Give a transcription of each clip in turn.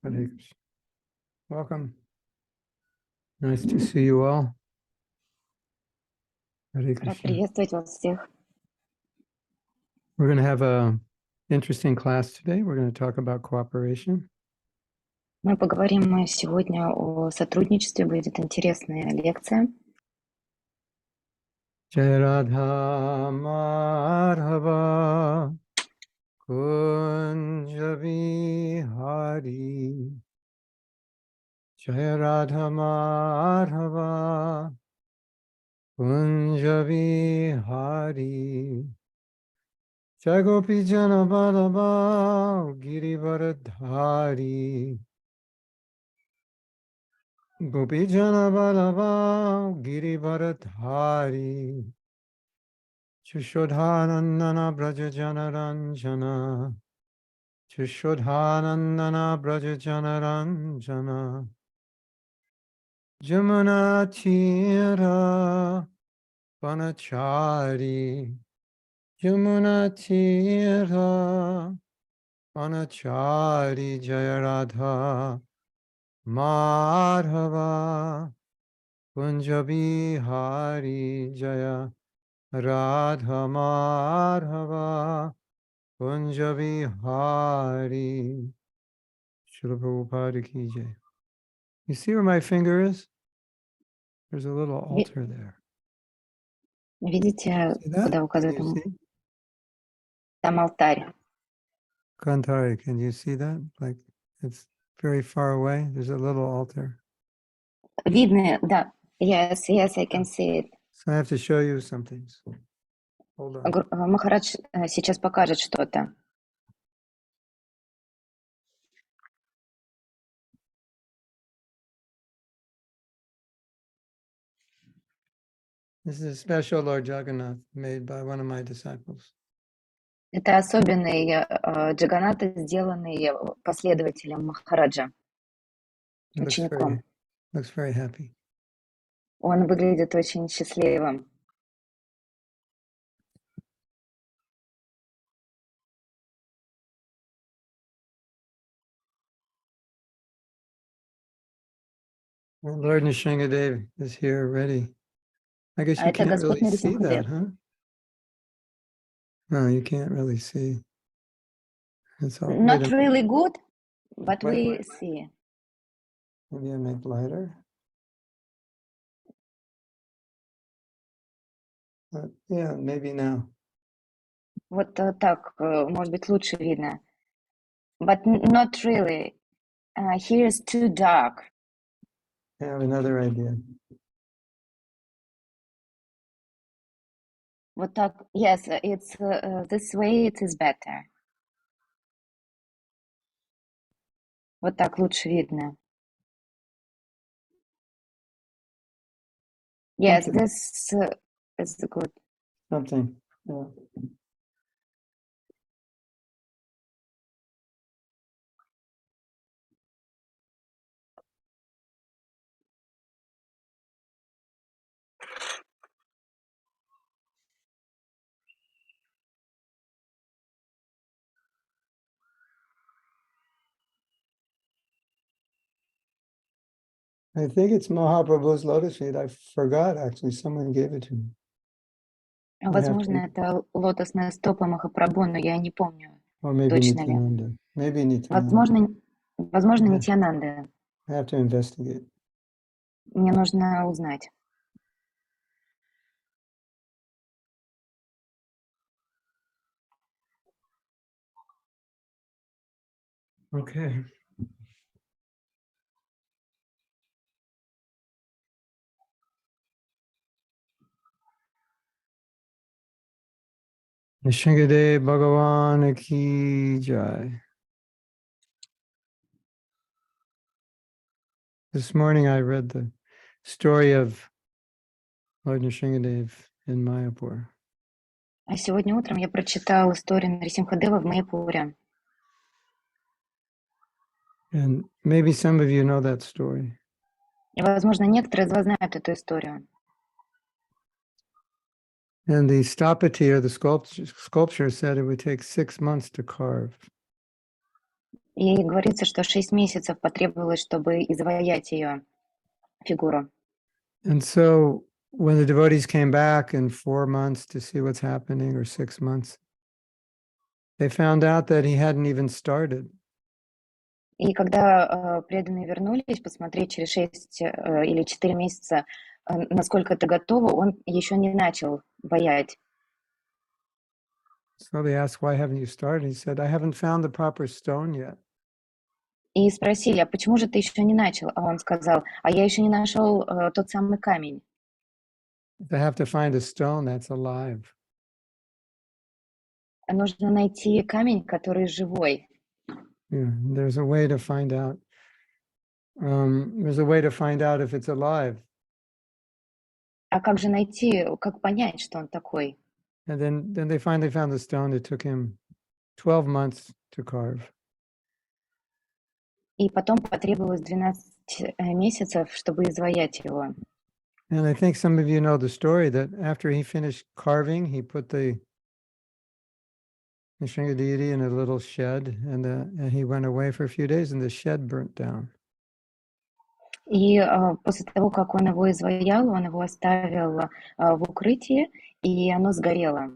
Hare Krishna. Welcome. Nice to see you all. Hare Рад Krishna. приветствовать вас всех. We're going to have an interesting class today. We're going to talk about cooperation. Мы поговорим сегодня о сотрудничестве. Будет интересная лекция. Jai Radha Madhava Kunja Vihari. Jai Radha Madhava Kunja Vihari. Jai Gopi Jana Vallabha Girivaradhari. Gopi Jana Vallabha Girivaradhari. Chushodhanandana Braja Jana Ranjana. Chushodhanandana Braja Jana Ranjana. Jamuna Tira Panachari. Jamuna Tira Panachari Jaya Radha Madhava Kunja Hari Jaya Radha Madhava Kunja Hari. Srila Prabhupada ki jai. You see where my finger is? There's a little altar there. Видите, See that? куда Can указывает you see? там алтарь? Kantari, can you see that? Like it's very far away. There's a little altar. Видно, да. Yes, I can see it. So I have to show you some things. Hold on. Махарадж сейчас покажет что-то. This is a special Lord Jagannath made by one of my disciples. Это особенный Джаганната, сделанный последователем Махараджа, учеником. Looks very happy. Он выглядит очень счастливым. Well, Lord Nishingadev is here ready. I guess you Это can't Господь really see that, Нарисимхадев. huh? No, you can't really see. It's all, Not really good, but Wait. we see. Maybe I make lighter. Yeah, maybe now. Вот так, может быть, лучше видно. But not really. Here is too dark. I have another idea. Вот так. Yes, it's this way it is better. Вот так лучше видно. Yes, Okay. this is good. Something. Yeah. I think it's Mahaprabhu's lotus feet. I forgot, actually. Someone gave it to me. Возможно, это лотосная стопа Махапрабху, но я не помню. Or maybe Точно ли? Nityananda. Maybe Nityananda. Возможно, Yeah. Нитьянанда. I have to investigate. Мне нужно узнать. Okay. Nishingade Bhagavan ki jai. This morning I read the story of Lord Nishingadev in Mayapur. А сегодня утром я прочитал историю Нарисимхадева в Майяпуре. And maybe some of you know that story. И, возможно, некоторые из вас знают эту историю. And the stapati, or the sculpture said it would take 6 months to carve. И говорится, что 6 месяцев потребовалось, чтобы изваять ее фигуру. And so when the devotees came back in 4 months to see what's happening, or 6 months, they found out that he hadn't even started. И когда преданные вернулись посмотреть через 6 или 4 месяца, насколько это готово, он еще не начал ваять. So they asked, why haven't you started? He said, I haven't found the proper stone yet. И спросили, а почему же ты еще не начал? А он сказал, а я еще не нашел тот самый камень. If I have to find a stone that's alive. Нужно найти камень, который живой. Yeah, there's a way to find out. There's a way to find out if it's alive. А как же найти, как понять, что он такой? And then they finally found the stone. It took him 12 months to carve. И потом потребовалось 12 месяцев, чтобы изваять его. And I think some of you know the story that after he finished carving, he put the Nrsimha deity in a little shed, and he went away for a few days, and the shed burnt down. И после того, как он его изваял, он его оставил в укрытии, и оно сгорело.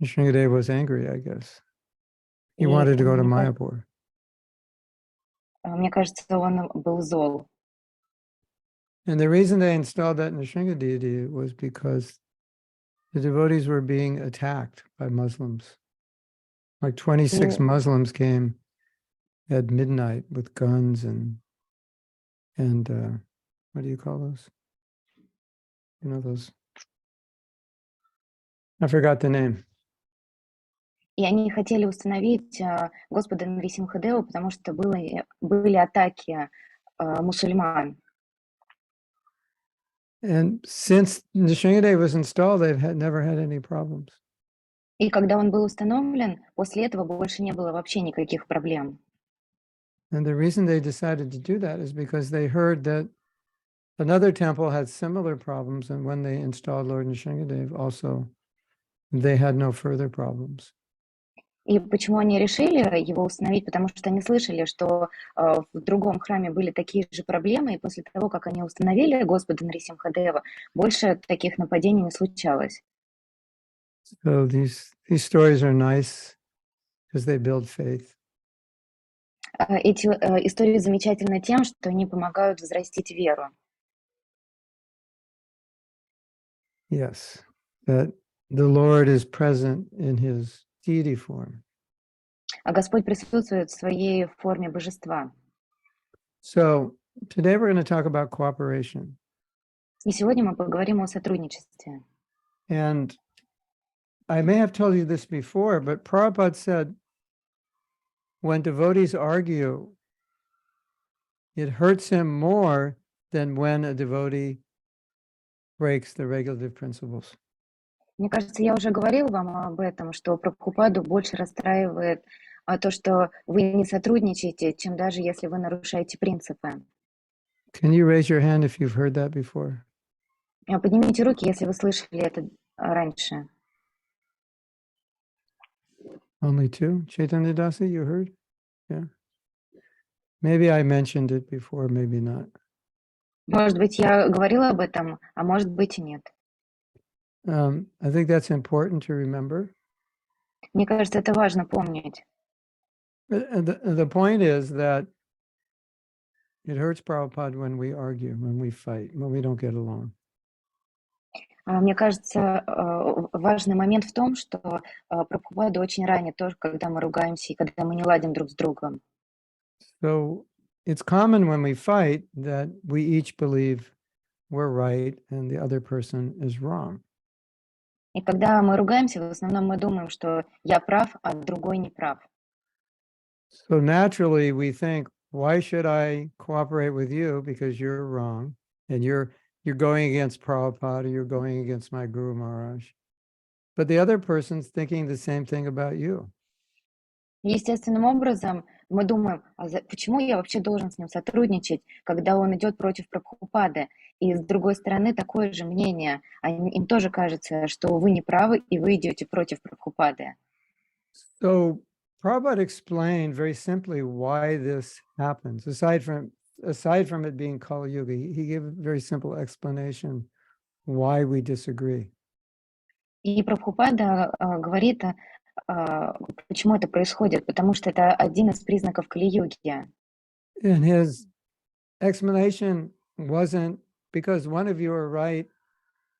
Nrsimha was angry, I guess. He И wanted to go to Mayapur. мне кажется, он был зол. And the reason they installed that Nrsimha deity was because the devotees were being attacked by Muslims. Like 26 Muslims came at midnight with guns and what do you call those? You know those? I forgot the name. И они хотели установить Господа Нрисимхадеву, потому что были атаки мусульман. And since Nrsimha was installed, they've never had any problems. И когда он был установлен, после этого больше не было вообще никаких проблем. And the reason they decided to do that is because they heard that another temple had similar problems, and when they installed Lord Nrsimha also, they had no further problems. И почему они решили его установить? Потому что они слышали, что в другом храме были такие же проблемы, и после того, как они установили Господа Нрисимхадева, больше таких нападений не случалось. So these stories are nice because they build faith. Эти истории замечательны тем, что они помогают взрастить веру. Yes, that the Lord is present in his deity form. А Господь присутствует в своей форме божества. So today we're going to talk about cooperation. И сегодня мы поговорим о сотрудничестве. And I may have told you this before, but Prabhupada said, when devotees argue, it hurts him more than when a devotee breaks the regulative principles. Мне кажется, я уже говорила вам об этом, что Прабхупаду больше расстраивает то, что вы не сотрудничаете, чем даже если вы нарушаете принципы. Can you raise your hand if you've heard that before? Поднимите руки, если вы слышали это раньше. Only two? Chaitanya Dasi, you heard? Yeah. Maybe I mentioned it before, maybe not. Может быть, я говорила об этом, а может быть и нет. I think that's important to remember. Мне кажется, это важно помнить. The point is that it hurts Prabhupada when we argue, when we fight, when we don't get along. Мне кажется, важный момент в том, что Прабхупаду очень ранит тоже, когда мы ругаемся и когда мы не ладим друг с другом. So it's common when we fight that we each believe we're right and the other person is wrong. И когда мы ругаемся, в основном мы думаем, что я прав, а другой не прав. So naturally we think, why should I cooperate with you because you're wrong and you're going against Prabhupada, you're going against my Guru Maharaj. But the other person's thinking the same thing about you. Естественным образом мы думаем, почему я вообще должен с ним сотрудничать, когда он идет против Прабхупады? И с другой стороны такое же мнение. Им тоже кажется, что вы не правы, и вы идете против Прабхупады. So Prabhupada explained very simply why this happens. Aside from it being Kali Yuga, he gave a very simple explanation why we disagree. И Прабхупада говорит, почему это происходит, потому что это один из признаков Кали-юги. And his explanation wasn't because one of you are right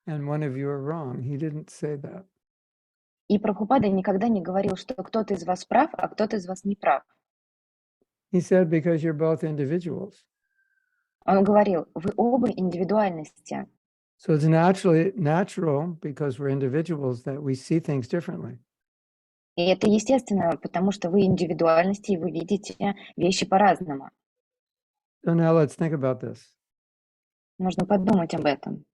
and one of you are wrong. He didn't say that. И Прабхупада никогда не говорил, что кто-то из вас прав, а кто-то из вас не прав. He said because you're both individuals. Он говорил, вы оба индивидуальности. So it's natural because we're individuals that we see things differently. И это естественно, потому что вы индивидуальности, и вы видите вещи по-разному. So now let's think about this. Нужно подумать об этом.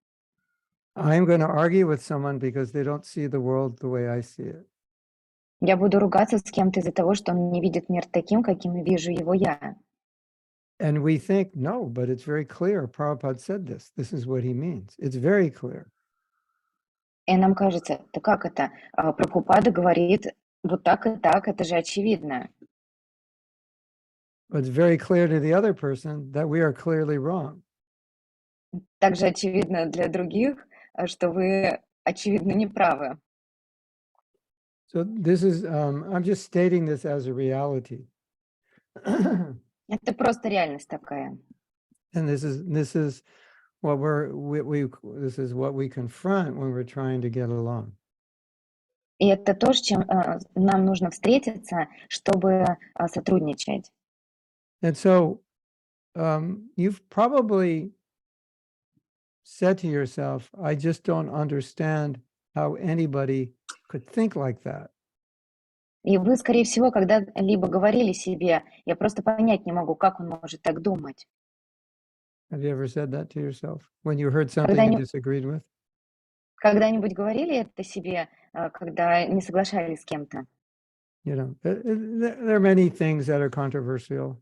I'm going to argue with someone because they don't see the world the way I see it. Я буду ругаться с кем-то из-за того, что он не видит мир таким, каким вижу его я. And we think, no, but it's very clear. Prabhupada said this. This is what he means. It's very clear. И нам кажется, да как это? Прабхупада говорит вот так и так, это же очевидно. But it's very clear to the other person that we are clearly wrong. Также очевидно для других, что вы, очевидно, не правы. So this is, I'm just stating this as a reality. Это просто реальность такая. And this is what this is what we confront when we're trying to get along. И это то, с чем нам нужно встретиться, чтобы сотрудничать. And so you've probably said to yourself, I just don't understand how anybody could think like that. И вы, скорее всего, когда-либо говорили себе, я просто понять не могу, как он может так думать. Have you ever said that to yourself when you heard something you disagreed with? Когда-нибудь говорили это себе, когда не соглашались с кем-то? You know, there are many things that are controversial,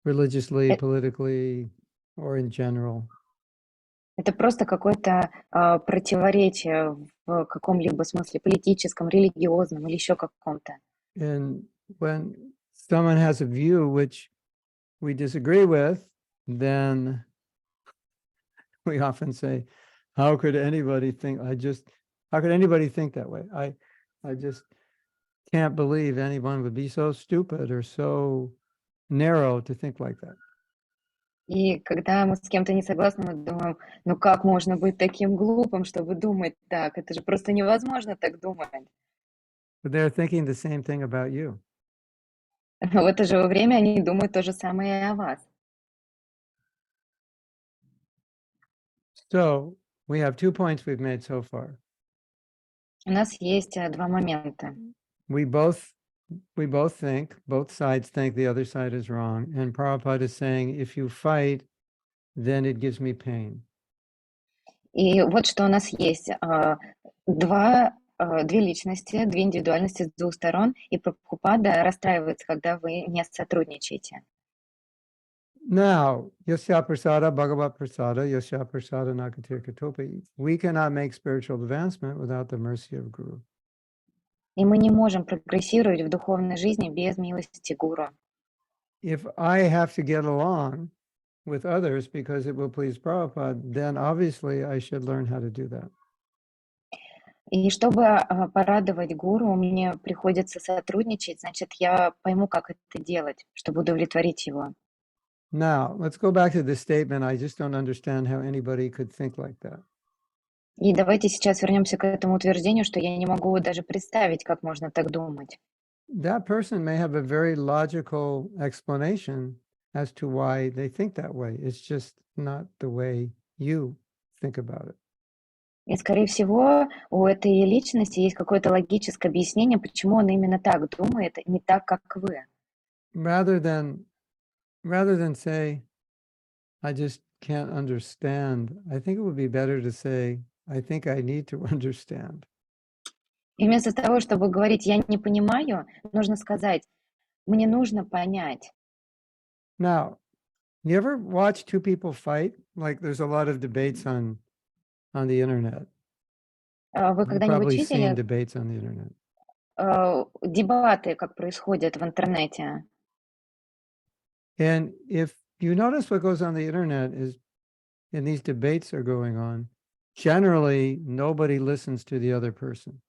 religiously, politically, or in general. Это просто какое-то противоречие в каком-либо смысле политическом, религиозном или еще каком-то. And when someone has a view which we disagree with, then we often say, how could anybody think that way? I just can't believe anyone would be so stupid or so narrow to think like that. И когда мы с кем-то не согласны, мы думаем, ну как можно быть таким глупым, чтобы думать так? Это же просто невозможно так думать. But they're thinking the same thing about you. Но в это же время они думают то же самое и о вас. So we have 2 points we've made so far. У нас есть два момента. We both think, both sides think the other side is wrong. And Prabhupada is saying, if you fight, then it gives me pain. И вот что у нас есть. Две личности, две индивидуальности с двух сторон, и Прабхупада расстраивается, когда вы не сотрудничаете. Now, yasya prasada, bhagavat prasada, yasya prasada nakatir katopi. We cannot make spiritual advancement without the mercy of Guru. И мы не можем прогрессировать в духовной жизни без милости Гуру. If I have to get along with others because it will please Prabhupada, then obviously I should learn how to do that. И чтобы порадовать Гуру, мне приходится сотрудничать, значит, я пойму, как это делать, чтобы удовлетворить его. Now, let's go back to the statement, I just don't understand how anybody could think like that. И давайте сейчас вернемся к этому утверждению, что я не могу даже представить, как можно так думать. That person may have a very logical explanation as to why they think that way. It's just not the way you think about it. И, скорее всего, у этой личности есть какое-то логическое объяснение, почему он именно так думает, не так, как вы. Rather than say, I just can't understand, I think it would be better to say, I think I need to understand. И вместо того, чтобы говорить «я не понимаю», нужно сказать «мне нужно понять». Now, you ever watch two people fight? Like there's a lot of debates on the internet. Вы You've когда-нибудь probably seen видели, debates on the internet. дебаты, как происходят в интернете. And if you notice what goes on the internet is, and these debates are going on, generally nobody listens to the other person.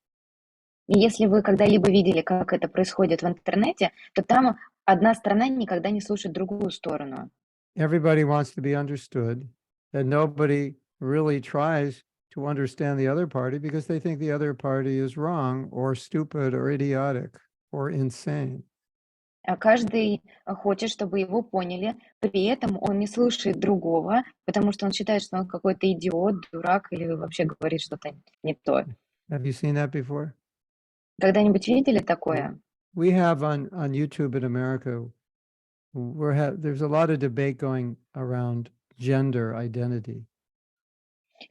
И если вы когда-либо видели, как это происходит в интернете, то там одна сторона никогда не слушает другую сторону. Everybody wants to be understood, and nobody really tries to understand the other party because they think the other party is wrong or stupid or idiotic or insane. А каждый хочет, чтобы его поняли, при этом он не слушает другого, потому что он считает, что он какой-то идиот, дурак или вообще говорит что-то не то. Have you seen that before? Когда-нибудь видели такое? We have on YouTube in America, there's a lot of debate going around gender identity.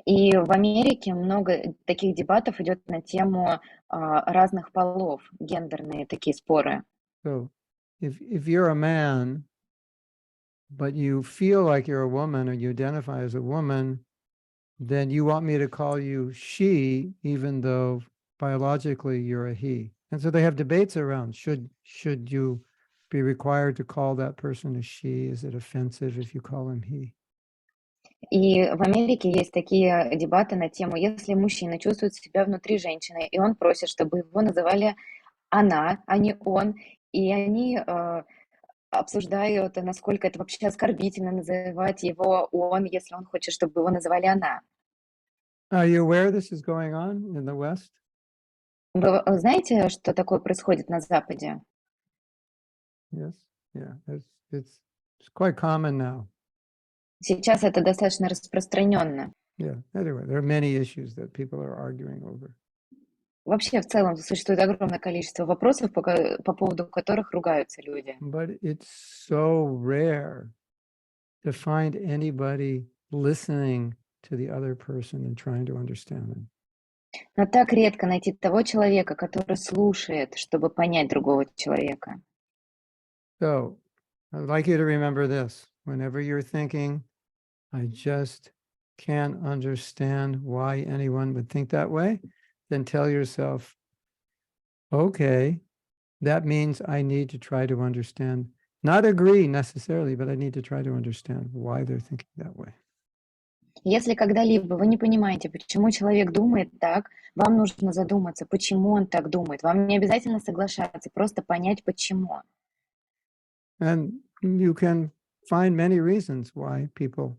И в Америке много таких дебатов идет на тему разных полов, гендерные такие споры. So if you're a man, but you feel like you're a woman or you identify as a woman, then you want me to call you she, even though biologically you're a he. And so they have debates around should you be required to call that person a she? Is it offensive if you call him he? И в Америке есть такие дебаты на тему, если мужчина чувствует себя внутри женщины, и он просит, чтобы его называли она, а не он, и они обсуждают, насколько это вообще оскорбительно называть его он, если он хочет, чтобы его называли она. Are you aware this is going on in the West? Вы знаете, что такое происходит на Западе? Yes. Yeah. It's quite common now. Сейчас это достаточно распространенно. Yeah. Anyway, there are many issues that people are arguing over. Вообще, в целом, существует огромное количество вопросов, по поводу которых ругаются люди. But it's so rare to find anybody listening to the other person and trying to understand them. Но так редко найти того человека, который слушает, чтобы понять другого человека. So I'd like you to remember this. Whenever you're thinking, I just can't understand why anyone would think that way, then tell yourself, okay, that means I need to try to understand, not agree necessarily, but I need to try to understand why they're thinking that way. Если когда-либо вы не понимаете, почему человек думает так, вам нужно задуматься, почему он так думает. Вам не обязательно соглашаться, просто понять, почему. And you can find many reasons why people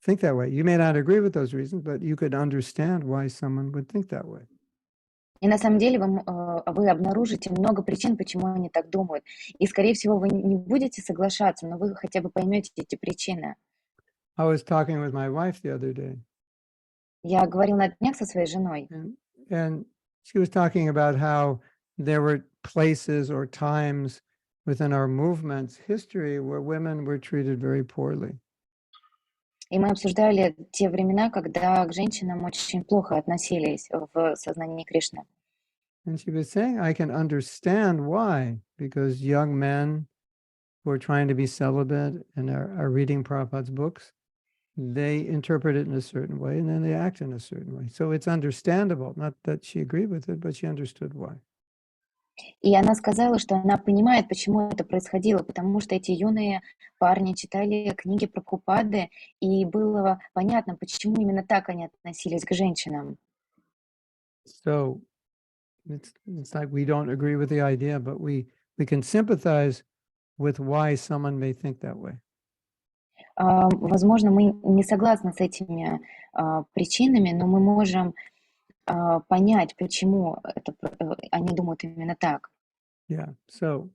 think that way. You may not agree with those reasons, but you could understand why someone would think that way. И на самом деле вы обнаружите много причин, почему они так думают. И, скорее всего, вы не будете соглашаться, но вы хотя бы поймете эти причины. I was talking with my wife the other day, Я говорила на днях со своей женой, and she was talking about how there were places or times within our movement's history where women were treated very poorly. и мы обсуждали те времена, когда к женщинам очень плохо относились в сознании Кришны. And she was saying, I can understand why, because young men who are trying to be celibate and are reading Prabhupada's books, they interpret it in a certain way and then they act in a certain way. So it's understandable, not that she agreed with it, but she understood why. И она сказала, что она понимает, почему это происходило, потому что эти юные парни читали книги Прабхупады, и было понятно, почему именно так они относились к женщинам. So it's like we don't agree with the idea, but we can sympathize with why someone may think that way. Возможно, мы не согласны с этими причинами, но мы можем понять, почему они думают именно так. Yeah. So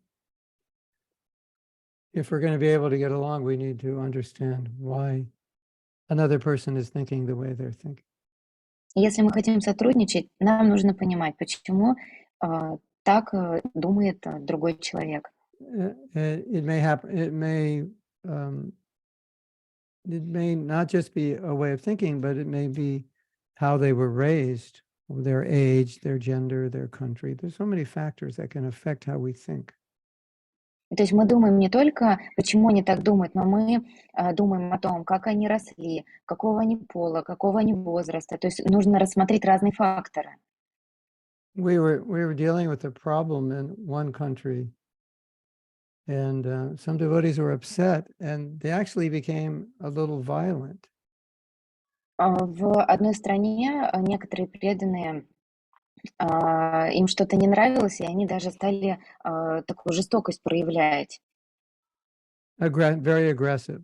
if we're going to be able to get along, we need to understand why another person is thinking the way they're thinking. Если мы хотим сотрудничать, нам нужно понимать, почему так думает другой человек. It may happen. It may not just be a way of thinking, but it may be how they were raised, their age, their gender, their country. There's so many factors that can affect how we think. То есть мы думаем не только, почему они так думают, но мы думаем о том, как они росли, какого они пола, какого они возраста. То есть нужно рассмотреть разные факторы. we were dealing with a problem in one country, and some devotees were upset, and they actually became a little violent. В одной стране некоторые преданные, им что-то не нравилось, и они даже стали такую жестокость проявлять. Very aggressive.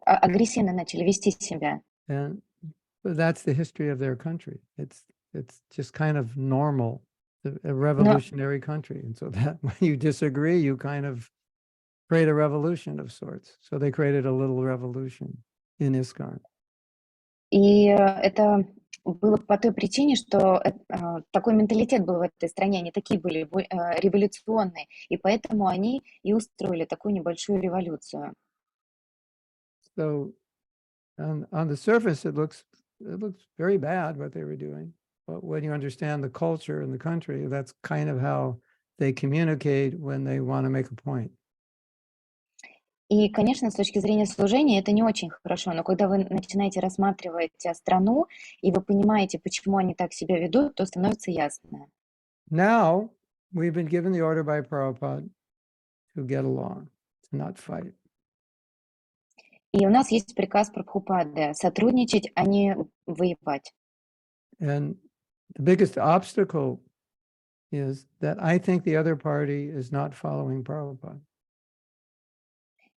Агрессивно начали вести себя. And that's the history of their country. It's just kind of normal, a revolutionary country. And so that when you disagree, you kind of create a revolution of sorts. So they created a little revolution in ISKCON. И это было по той причине, что такой менталитет был в этой стране, они такие были революционные, и поэтому они и устроили такую небольшую революцию. So on the surface, it looks very bad what they were doing. But when you understand the culture and the country, that's kind of how they communicate when they want to make a point. И, конечно, с точки зрения служения это не очень хорошо, но когда вы начинаете рассматривать страну, и вы понимаете, почему они так себя ведут, то становится ясно. Now, we've been given the order by Prabhupada to get along, to not fight. И у нас есть приказ Прабхупады сотрудничать, а не воевать. And the biggest obstacle is that I think the other party is not following Prabhupada.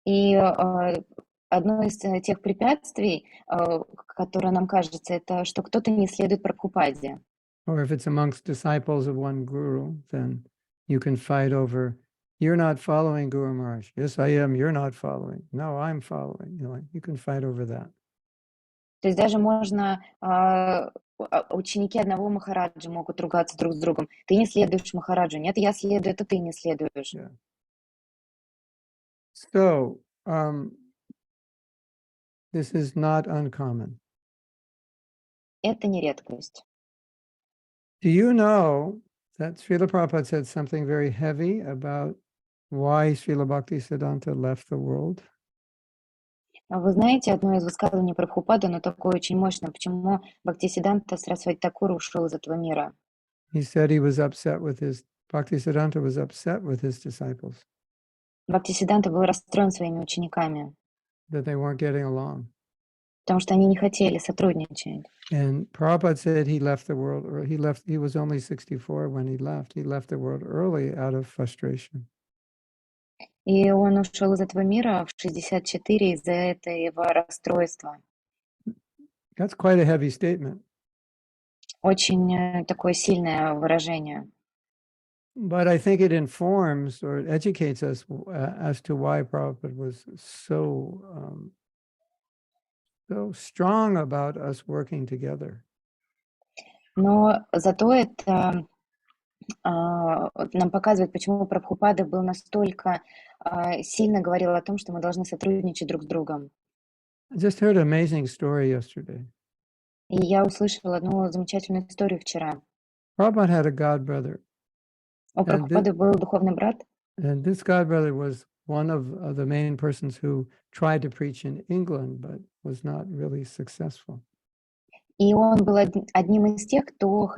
И одно из тех препятствий, которое нам кажется, это что кто-то не следует Прабхупаде. Or if it's amongst disciples of one guru, then you can fight over, you're not following Guru Maharaj. Yes, I am. You're not following. No, I'm following. You can fight over that. То есть даже можно, ученики одного Махараджа могут ругаться друг с другом. Ты не следуешь Махараджу. Нет, я следую, это ты не следуешь. Yeah. So, this is not uncommon. Это не редкость. Do you know that Srila Prabhupada said something very heavy about why Srila Bhaktisiddhanta left the world? Вы знаете, одно из высказываний Прабхупады, но такое очень мощное, почему Бхактисиддханта Сарасвати Такур ушел из этого мира. He said he was upset with Bhaktisiddhanta was upset with his disciples, Бхактисиддханта был расстроен своими учениками, that they weren't getting along. потому что они не хотели сотрудничать. And Prabhupada said he left the world, or he was only 64 when he left. He left the world early out of frustration. И он ушел из этого мира в 64 из-за этого расстройства. That's quite a heavy statement. Очень такое сильное выражение. But I think it informs or it educates us as to why Prabhupada was so strong about us working together. Но зато это нам показывает, почему Прабхупада был настолько сильно говорил о том, что мы должны сотрудничать друг с другом. I just heard an amazing story yesterday. И я услышала одну замечательную историю вчера. Prabhupada had a god brother. У Прабхупады был духовный брат. And this god brother was one of the main persons who tried to preach in England, but was not really successful. И он был одним из тех, кто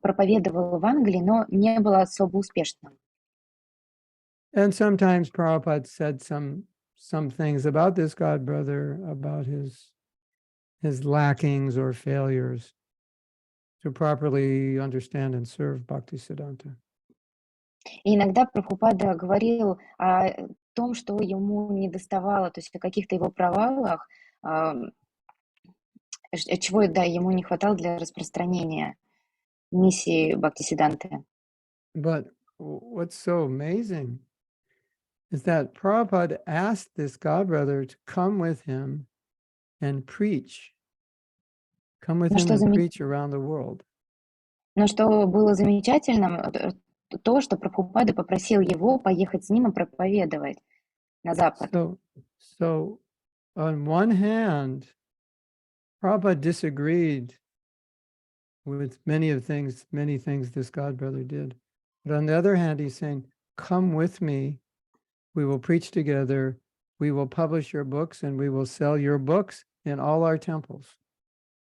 проповедовал в Англии, но не был особо успешным. And sometimes Prabhupada said some things about this god brother, about his lackings or failures to properly understand and serve Bhaktisiddhanta. И иногда Прабхупада говорил о том, что ему недоставало, то есть о каких-то его провалах, чего, ему не хватало для распространения миссии Бхактисиддханты. But what's so amazing is that Prabhupada asked this godbrother to come with him and preach. Come with him and preach around the world. Но что было замечательным, то, что Прабхупада попросил его поехать с ним и проповедовать на Запад. So on one hand, Prabhupada disagreed with many things this godbrother did. But on the other hand, he's saying, come with me, we will preach together, we will publish your books, and we will sell your books in all our temples.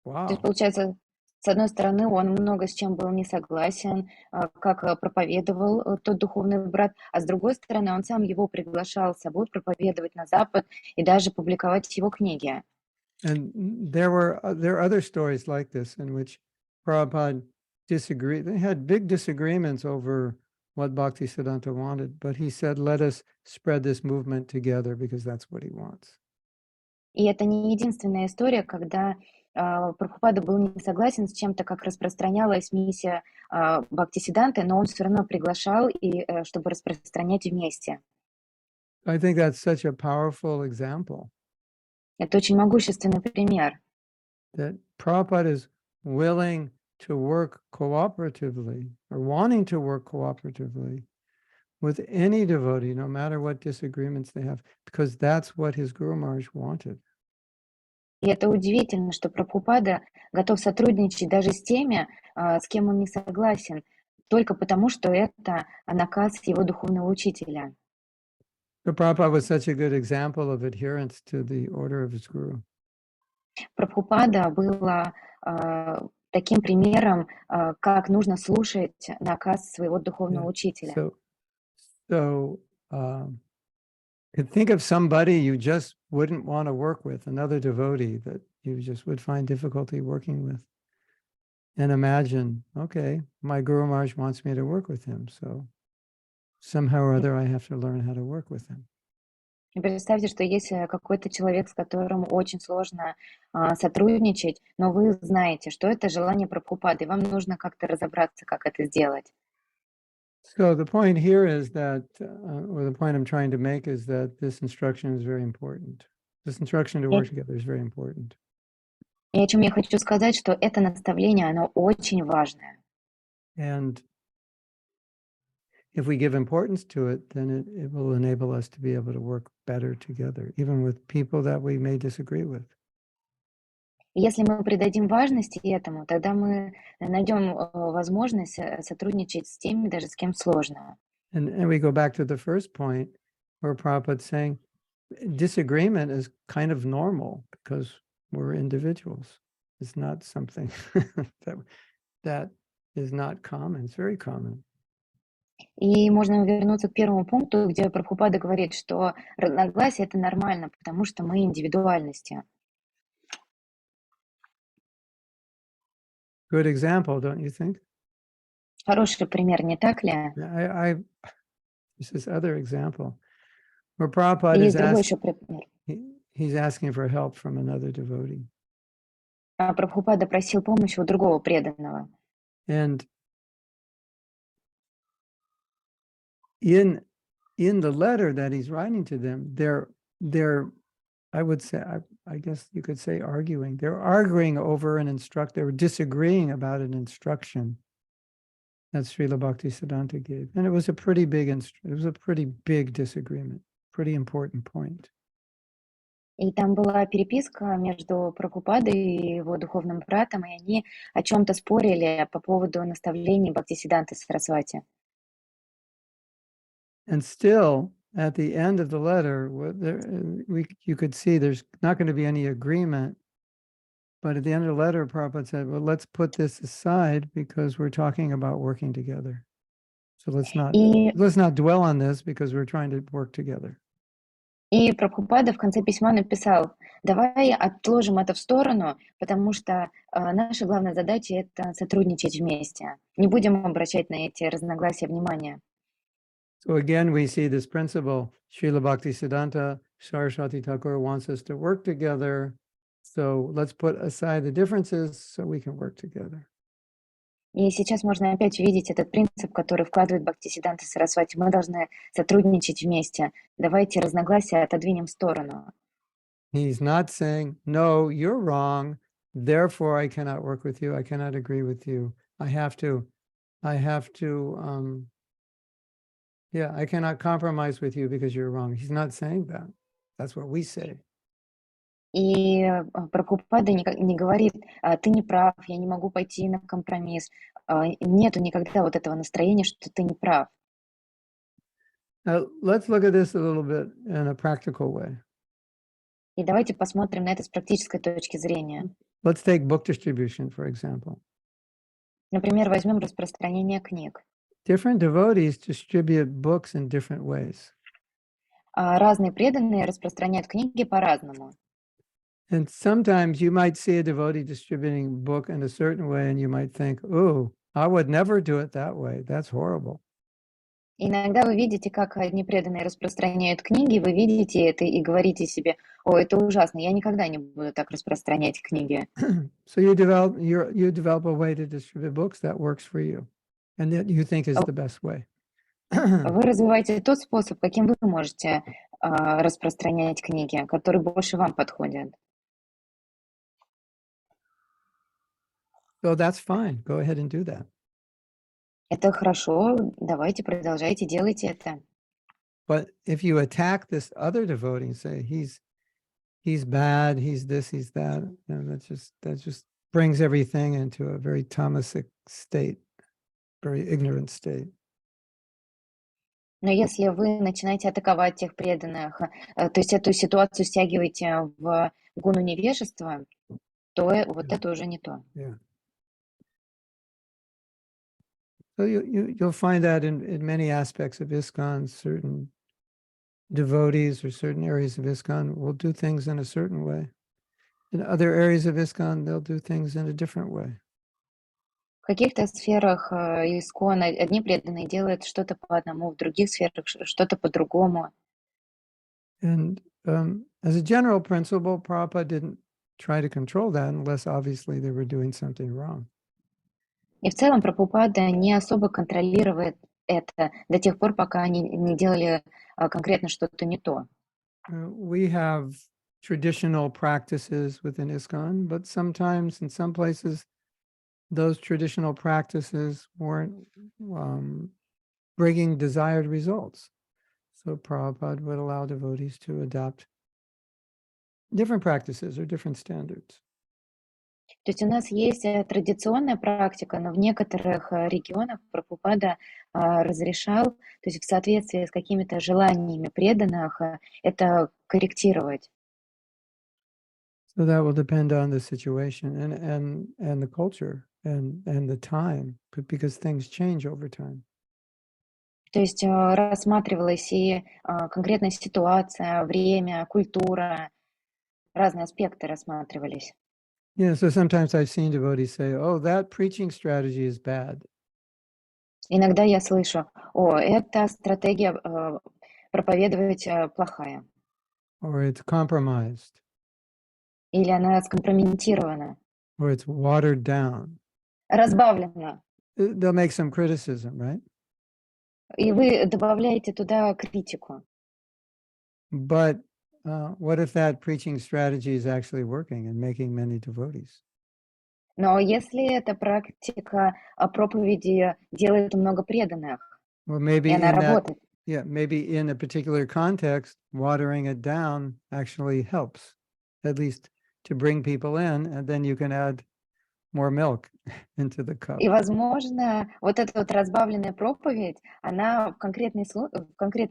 Wow. То есть, получается, С одной стороны, он много с чем был не согласен, как проповедовал тот духовный брат, а с другой стороны, он сам его приглашал с собой проповедовать на Запад и даже публиковать его книги. And there are other stories like this in which Prabhupada disagreed. They had big disagreements over what Bhaktisiddhanta wanted, but he said, let us spread this movement together because that's what he wants. И это не единственная история, когда Прабхупада был не согласен с чем-то, как распространялась миссия Бхактисиддханты, но он все равно приглашал, чтобы распространять вместе. I think that's such a powerful example Это очень могущественный пример. that Prabhupada is willing to work cooperatively or wanting to work cooperatively with any devotee, no matter what disagreements they have, because that's what his Guru Maharaj wanted. И это удивительно, что Прабхупада готов сотрудничать даже с теми, с кем он не согласен, только потому, что это наказ его духовного учителя. So Prabhupada was such a good example of adherence to the order of his Guru. Прабхупада была таким примером, как нужно слушать наказ своего духовного Yeah. учителя. So could think of somebody you just wouldn't want to work with, another devotee that you just would find difficulty working with. And imagine, okay, my Guru Maharaj wants me to work with him, so somehow or other I have to learn how to work with him. И представьте, что есть какой-то человек, с которым очень сложно сотрудничать, но вы знаете, что это желание Прабхупады, и вам нужно как-то разобраться, как это сделать. So the point here is that, or the point I'm trying to make is that this instruction is very important. This instruction to work together is very important. И о чем я хочу сказать, что это наставление, оно очень важное. And if we give importance to it, then it will enable us to be able to work better together, even with people that we may disagree with. И если мы придадим важности этому, тогда мы найдем возможность сотрудничать с теми, даже с кем сложно. And we go back to the first point where Prabhupada's saying disagreement is kind of normal because we're individuals. It's not something that is not common. It's very common. И можно вернуться к первому пункту, где Прабхупада говорит, что разногласие — это нормально, потому что мы индивидуальности. Good example, don't you think? Хороший пример, не так ли? This is other example where Prabhupada Есть is другой еще пример. he's asking for help from another devotee. Прабхупада просил помощи у другого преданного. And in the letter that he's writing to them, they're I would say, I guess you could say arguing. They're arguing over they were disagreeing about an instruction that Srila Bhaktisiddhanta gave. And it was a pretty big disagreement, pretty important point. И там была переписка между Прабхупадой и его духовным братом, и они о чем-то спорили по поводу наставлений Бхактисиддханты Сарасвати. And still, at the end of the letter, you could see there's not going to be any agreement. But at the end of the letter, Prabhupada said, well, let's put this aside because we're talking about working together. So let's not dwell on this because we're trying to work together. И Прабхупада в конце письма написал: давай отложим это в сторону, потому что наша главная задача — это сотрудничать вместе. Не будем обращать на эти разногласия внимания. So again, we see this principle. Srila Bhaktisiddhanta Saraswati Thakur wants us to work together. So let's put aside the differences so we can work together. И сейчас можно опять увидеть этот принцип, который вкладывает Бхактисиддханта Сарасвати. Мы должны сотрудничать вместе. Давайте разногласия отодвинем в сторону. He's not saying, no, you're wrong, therefore I cannot work with you, I cannot agree with you. I cannot compromise with you because you're wrong. He's not saying that. That's what we say. И Прабхупада не говорит: ты не прав, я не могу пойти на компромисс. Нету никогда вот этого настроения, что ты не прав. Now, let's look at this a little bit in a practical way. И давайте посмотрим на это с практической точки зрения. Let's take book distribution, for example. Например, возьмем распространение книг. Different devotees distribute books in different ways. Разные преданные распространяют книги по-разному. And sometimes you might see a devotee distributing a book in a certain way, and you might think, "Oh, I would never do it that way. That's horrible." Иногда вы видите, как одни преданные распространяют книги, вы видите это и говорите себе: "О, это ужасно, я никогда не буду так распространять книги". So you develop a way to distribute books that works for you, and that you think is А the best way. Вы развиваете тот способ, каким вы можете, распространять книги, который больше вам подходит. So that's fine. Go ahead and do that. Это хорошо, давайте, продолжайте, делайте это. But if you attack this other devotee and say he's bad, he's this, he's that, that just brings everything into a very tamasic state, very ignorant state. Но если вы начинаете атаковать тех преданных, то есть эту ситуацию стягиваете в гуну невежества, то, вот это уже не то. Yeah. So you'll find that in many aspects of ISKCON, certain devotees or certain areas of ISKCON will do things in a certain way. In other areas of ISKCON, they'll do things in a different way. В каких-то сферах, искона одни преданные делают что-то по одному, в других сферах что-то по-другому. And as a general principle, Prabhupada didn't try to control that unless obviously they were doing something wrong. И в целом Прабхупада не особо контролирует это до тех пор, пока они не делали, конкретно что-то не то. We have traditional practices within ISKCON, but sometimes in some places, those traditional practices weren't bringing desired results. So Prabhupada would allow devotees to adopt different practices or different standards. То есть у нас есть, традиционная практика, но в некоторых, регионах Прабхупада, разрешал, то есть в соответствии с какими-то желаниями преданных, это корректировать. So that will depend on the situation and the culture and the time, because things change over time. То есть, рассматривалась и, конкретная ситуация, время, культура, разные аспекты рассматривались. Yeah, so sometimes I've seen devotees say, "Oh, that preaching strategy is bad." Иногда я слышу: "О, эта стратегия, проповедовать, плохая", Or it's compromised, или она скомпрометирована, or it's watered down. разбавлена. They'll make some criticism, right? И вы добавляете туда критику. But what if that preaching strategy is actually working and making many devotees? Но если эта практика, проповеди делает много преданных, Well, и maybe она in that, работает, yeah, maybe in a particular context, watering it down actually helps, at least to bring people in, and then you can add more milk into the cup. и, возможно, вот эта вот разбавленная проповедь, она в конкретной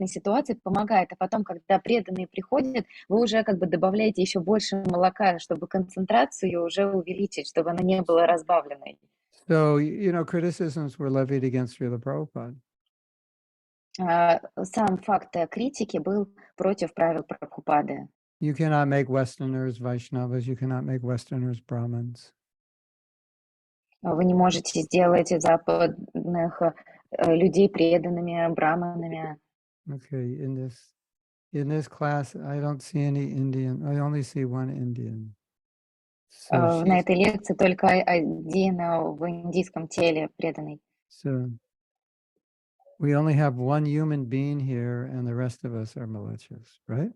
ситуации помогает, а потом, когда преданные приходят, вы уже как бы добавляете еще больше молока, чтобы концентрацию уже увеличить, чтобы она не была разбавленной. So, criticisms were levied against Srila Prabhupada. Сам факт критики был против правил Прабхупады. You cannot make Westerners Vaishnavas, you cannot make Westerners Brahmins. Вы не можете сделать из западных людей преданными браманами. Okay, in this class, I don't see any Indian. I only see one Indian. So На этой лекции только один в индийском теле преданный. so we only have one human being here, and the rest of us are malachas, right?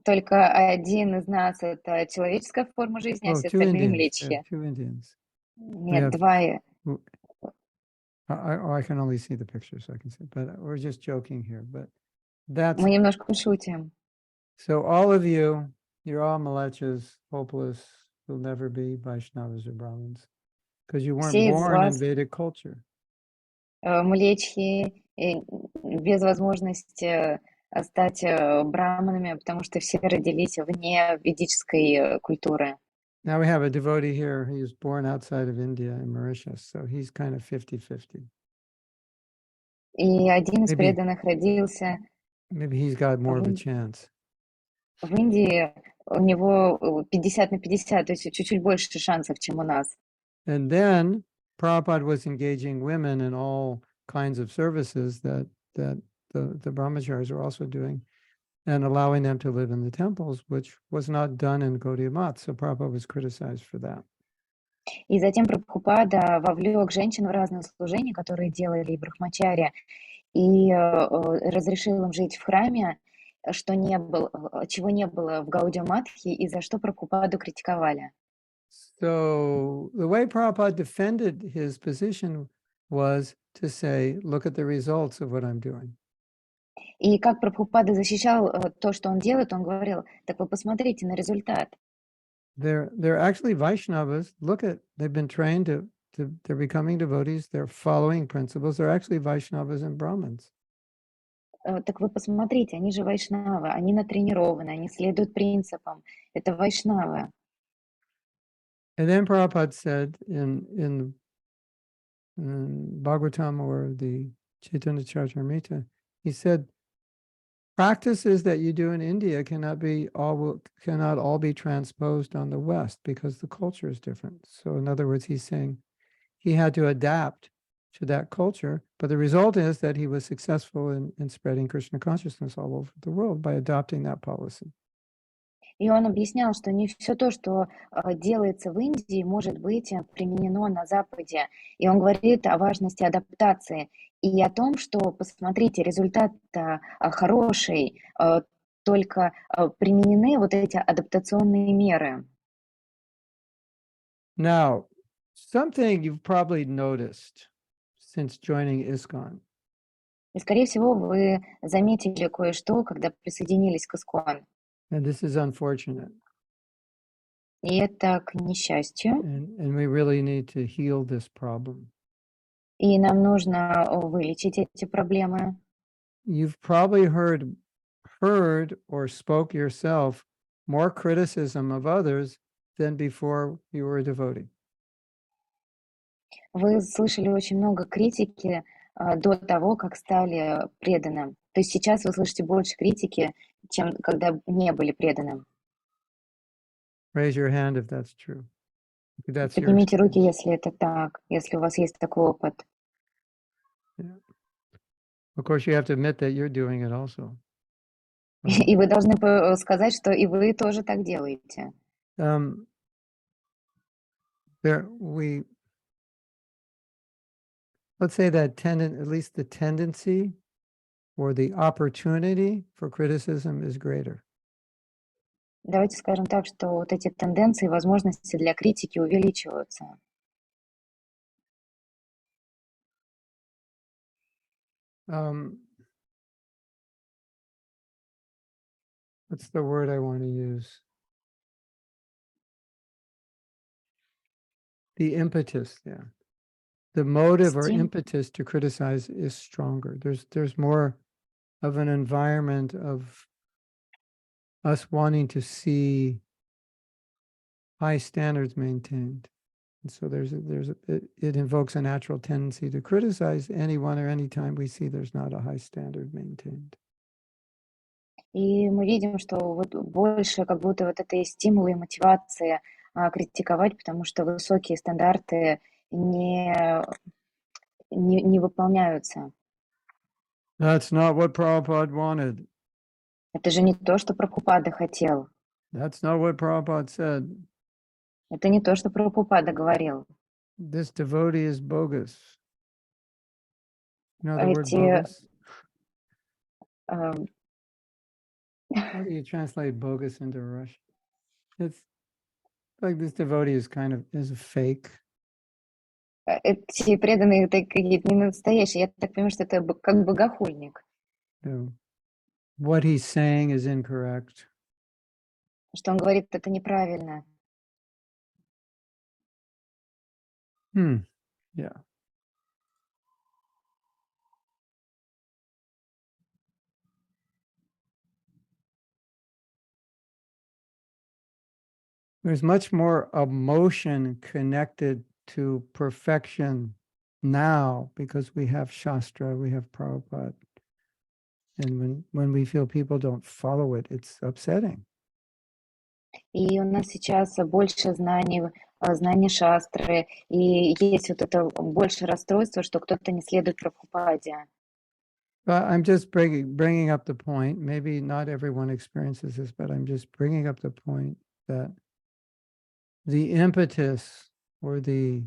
Только один из нас — это человеческая форма жизни, а Oh, все two остальные — Indians. Yeah, млечья. two Indians. Нет, have- два. I can only see the picture, so I can see. But we're just joking here. But that's Мы немножко шутим. so. All of you, you're all malachas, hopeless, will never be Vaishnavas or Brahmins, because you weren't Все из born in вас Vedic culture. млечьи, без возможности стать браманами, потому что все родились вне ведической культуры. Now we have a devotee here. He was born outside of India in Mauritius, so he's kind of 50-50. И один из Maybe преданных родился he's got more в, of a Ин- chance. в Индии, у него 50 на 50, то есть чуть-чуть больше шансов, чем у нас. And then Prabhupada was engaging women in all kinds of services that the brahmacharis were also doing, and allowing them to live in the temples, which was not done in Gaudiya Math. So Prabhupada was criticized for that. И затем Прабхупада вовлек женщин в разные служения, которые делали и брахмачарья, и разрешил им жить в храме, что не было, чего не было в Гаудия-матхе, и за что Прабхупаду критиковали. So the way Prabhupada defended his position was to say, look at the results of what I'm doing. И как Прабхупада защищал то, что он делает, он говорил, так вы посмотрите на результат. They're actually Vaishnavas. Look at, they've been trained they're becoming devotees. They're following principles. They're actually Vaishnavas and Brahmins. Так вы посмотрите, они же вайшнавы, они натренированы, они следуют принципам. Это вайшнавы. And then Prabhupada said in Bhagavatam or the Chaitanya Charitamrita, he said, practices that you do in India cannot all be transposed on the West because the culture is different. So in other words, he's saying he had to adapt to that culture, but the result is that he was successful in spreading Krishna consciousness all over the world by adopting that policy. И он объяснял, что не все то, что делается в Индии, может быть применено на Западе. И он говорит о важности адаптации и о том, что, посмотрите, результат хороший, только применены вот эти адаптационные меры. Now, something you've probably noticed since joining ISKCON. И, скорее всего, вы заметили кое-что, когда присоединились к ИСККОН. And this is unfortunate. И это к несчастью. And we really need to heal this problem. И нам нужно вылечить эти проблемы. You've probably heard or spoke yourself more criticism of others than before you were a devotee. Вы слышали очень много критики до того, как стали преданным. То есть сейчас вы слышите больше критики, чем когда не были преданным. Raise your hand if that's true. If that's your Поднимите руки, experience. если это так, если у вас есть такой опыт. Yeah. Of course, you have to admit that you're doing it also. И вы должны сказать, что и вы тоже так делаете. Let's say that at least the tendency or the opportunity for criticism is greater. Давайте скажем так, что вот эти тенденции, возможности для критики увеличиваются. What's the word I want to use? The impetus, yeah. The motive or impetus to criticize is stronger. There's more of an environment of us wanting to see high standards maintained. And so it invokes a natural tendency to criticize anyone or anytime we see there's not a high standard maintained. И мы видим, что вот больше как будто вот этой стимула и мотивации критиковать, потому что высокие стандарты не выполняются. That's not what Prabhupada wanted. Это же не то, что Прабхупада хотел. That's not what Prabhupada said. Это не то, что Прабхупада говорил. This devotee is bogus. You know the word Эти bogus? How do you translate bogus into Russian? It's like this devotee is is a fake. эти преданные какие-то не настоящие. Я так понимаю, что это как богохульник. What he's saying is incorrect. Что он говорит, это неправильно. Yeah. There's much more emotion connected to perfection now because we have Shastra, we have Prabhupada. And when we feel people don't follow it, it's upsetting. И у нас сейчас больше знаний, знаний шастры, и есть вот это больше расстройство, что кто-то не следует Прабхупаде. I'm just bringing up the point. Maybe not everyone experiences this, but I'm just bringing up the point that the impetus or the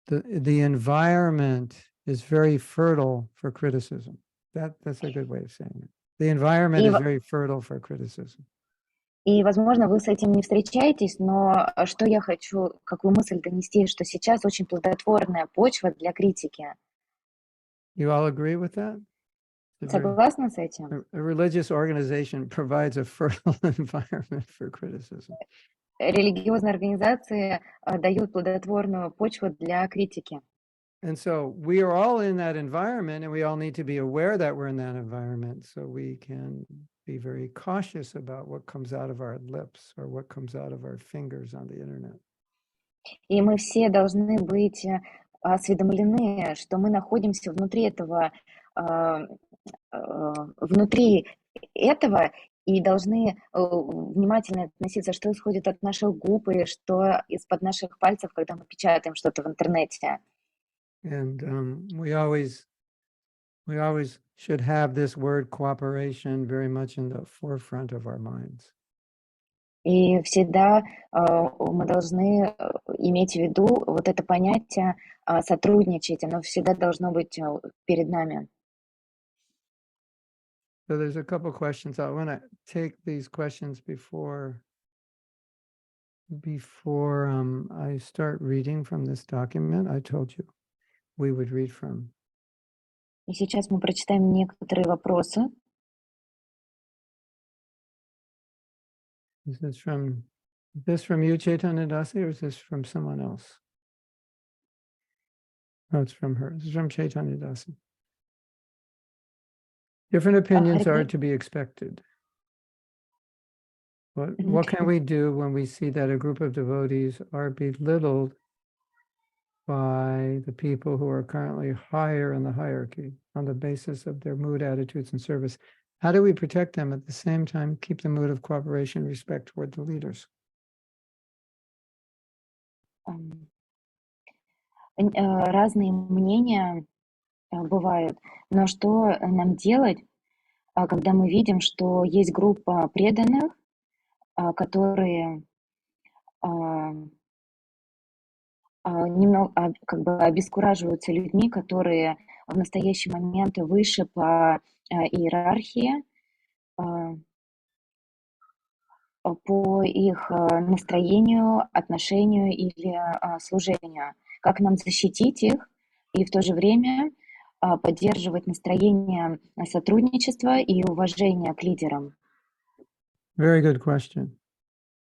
environment is very fertile for criticism. That's a good way of saying it. The environment И, is very fertile for criticism. и, возможно, вы с этим не встречаетесь, но что я хочу, какую мысль донести, что сейчас очень плодотворная почва для критики. You all agree with that? Согласна с этим? A religious organization provides a fertile environment for criticism. Религиозные организации дают плодотворную почву для критики. And so we are all in that environment, and we all need to be aware that we're in that environment so we can be very cautious about what comes out of our lips or what comes out of our fingers on the internet. И мы все должны быть осведомлены, что мы находимся внутри этого и должны внимательно относиться, что исходит от наших губ и что из-под наших пальцев, когда мы печатаем что-то в интернете. And we always should have this word cooperation very much in the forefront of our minds. И всегда мы должны иметь в виду вот это понятие сотрудничать, оно всегда должно быть перед нами. So there's a couple questions. I want to take these questions before I start reading from this document I told you we would read from. И сейчас мы прочитаем некоторые вопросы. Is this from you, Chaitanya Dasi, or is this from someone else? No, it's from her. This is from Chaitanya Dasi. Different opinions are to be expected. What can we do when we see that a group of devotees are belittled by the people who are currently higher in the hierarchy on the basis of their mood, attitudes, and service? How do we protect them at the same time, keep the mood of cooperation and respect toward the leaders? Разные мнения бывают, но что нам делать, когда мы видим, что есть группа преданных, которые немного как бы обескураживаются людьми, которые в настоящий момент выше по иерархии, по их настроению, отношению или служению. Как нам защитить их и в то же время поддерживать настроение сотрудничества и уважения к лидерам? Very good question.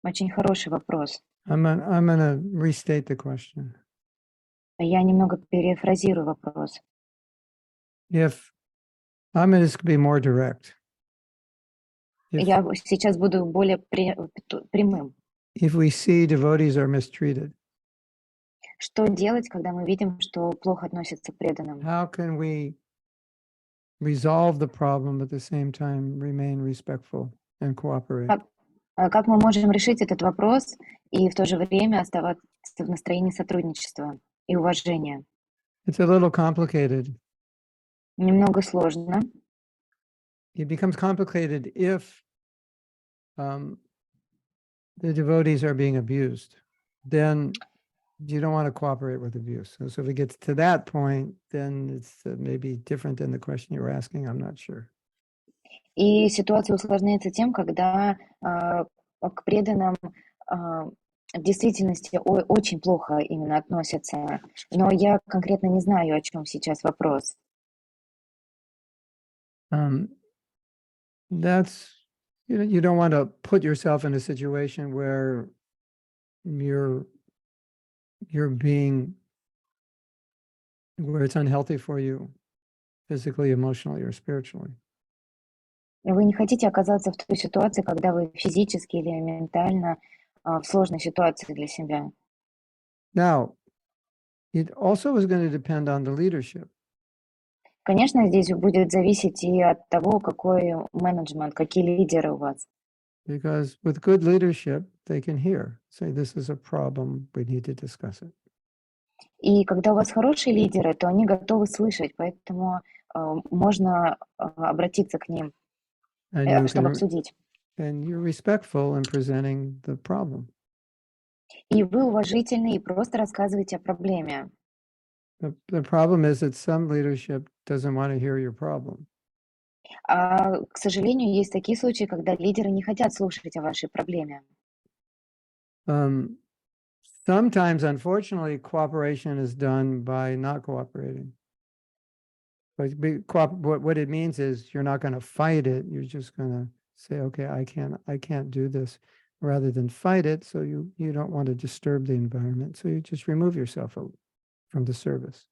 Очень хороший вопрос. I'm going to restate the question. Я немного перефразирую вопрос. I'm going to be more direct. Я сейчас буду более прямым. If we see devotees are mistreated, что делать, когда мы видим, что плохо относятся к преданным? How can we resolve the problem at the same time remain respectful and cooperate? Как мы можем решить этот вопрос и в то же время оставаться в настроении сотрудничества и уважения? It's a little complicated. Немного сложно. It becomes complicated if the devotees are being abused. Then you don't want to cooperate with abuse. So if it gets to that point, then it's maybe different than the question you were asking. I'm not sure. И ситуация усложняется тем, когда к преданным в действительности очень плохо именно относятся. Но я конкретно не знаю, о чем сейчас вопрос. That's, you don't want to put yourself in a situation where you're being, where it's unhealthy for you, physically, emotionally, or spiritually. Вы не хотите оказаться в той ситуации, когда вы физически или ментально в сложной ситуации для себя. Now, it also is going to depend on the leadership. Конечно, здесь будет зависеть и от того, какой менеджмент, какие лидеры у вас. Because with good leadership, they can hear, say, this is a problem, we need to discuss it. И когда у вас хорошие лидеры, то они готовы слышать, поэтому можно обратиться к ним, And you чтобы can, обсудить. and you're respectful in presenting the problem. И вы уважительны и просто рассказываете о проблеме. The problem is that some leadership doesn't want to hear your problem. А, к сожалению, есть такие случаи, когда лидеры не хотят слушать о вашей проблеме. Sometimes, unfortunately, cooperation is done by not cooperating. But what it means is you're not going to fight it. You're just going to say, okay, I can't do this, rather than fight it. So you don't want to disturb the environment. So you just remove yourself from the service.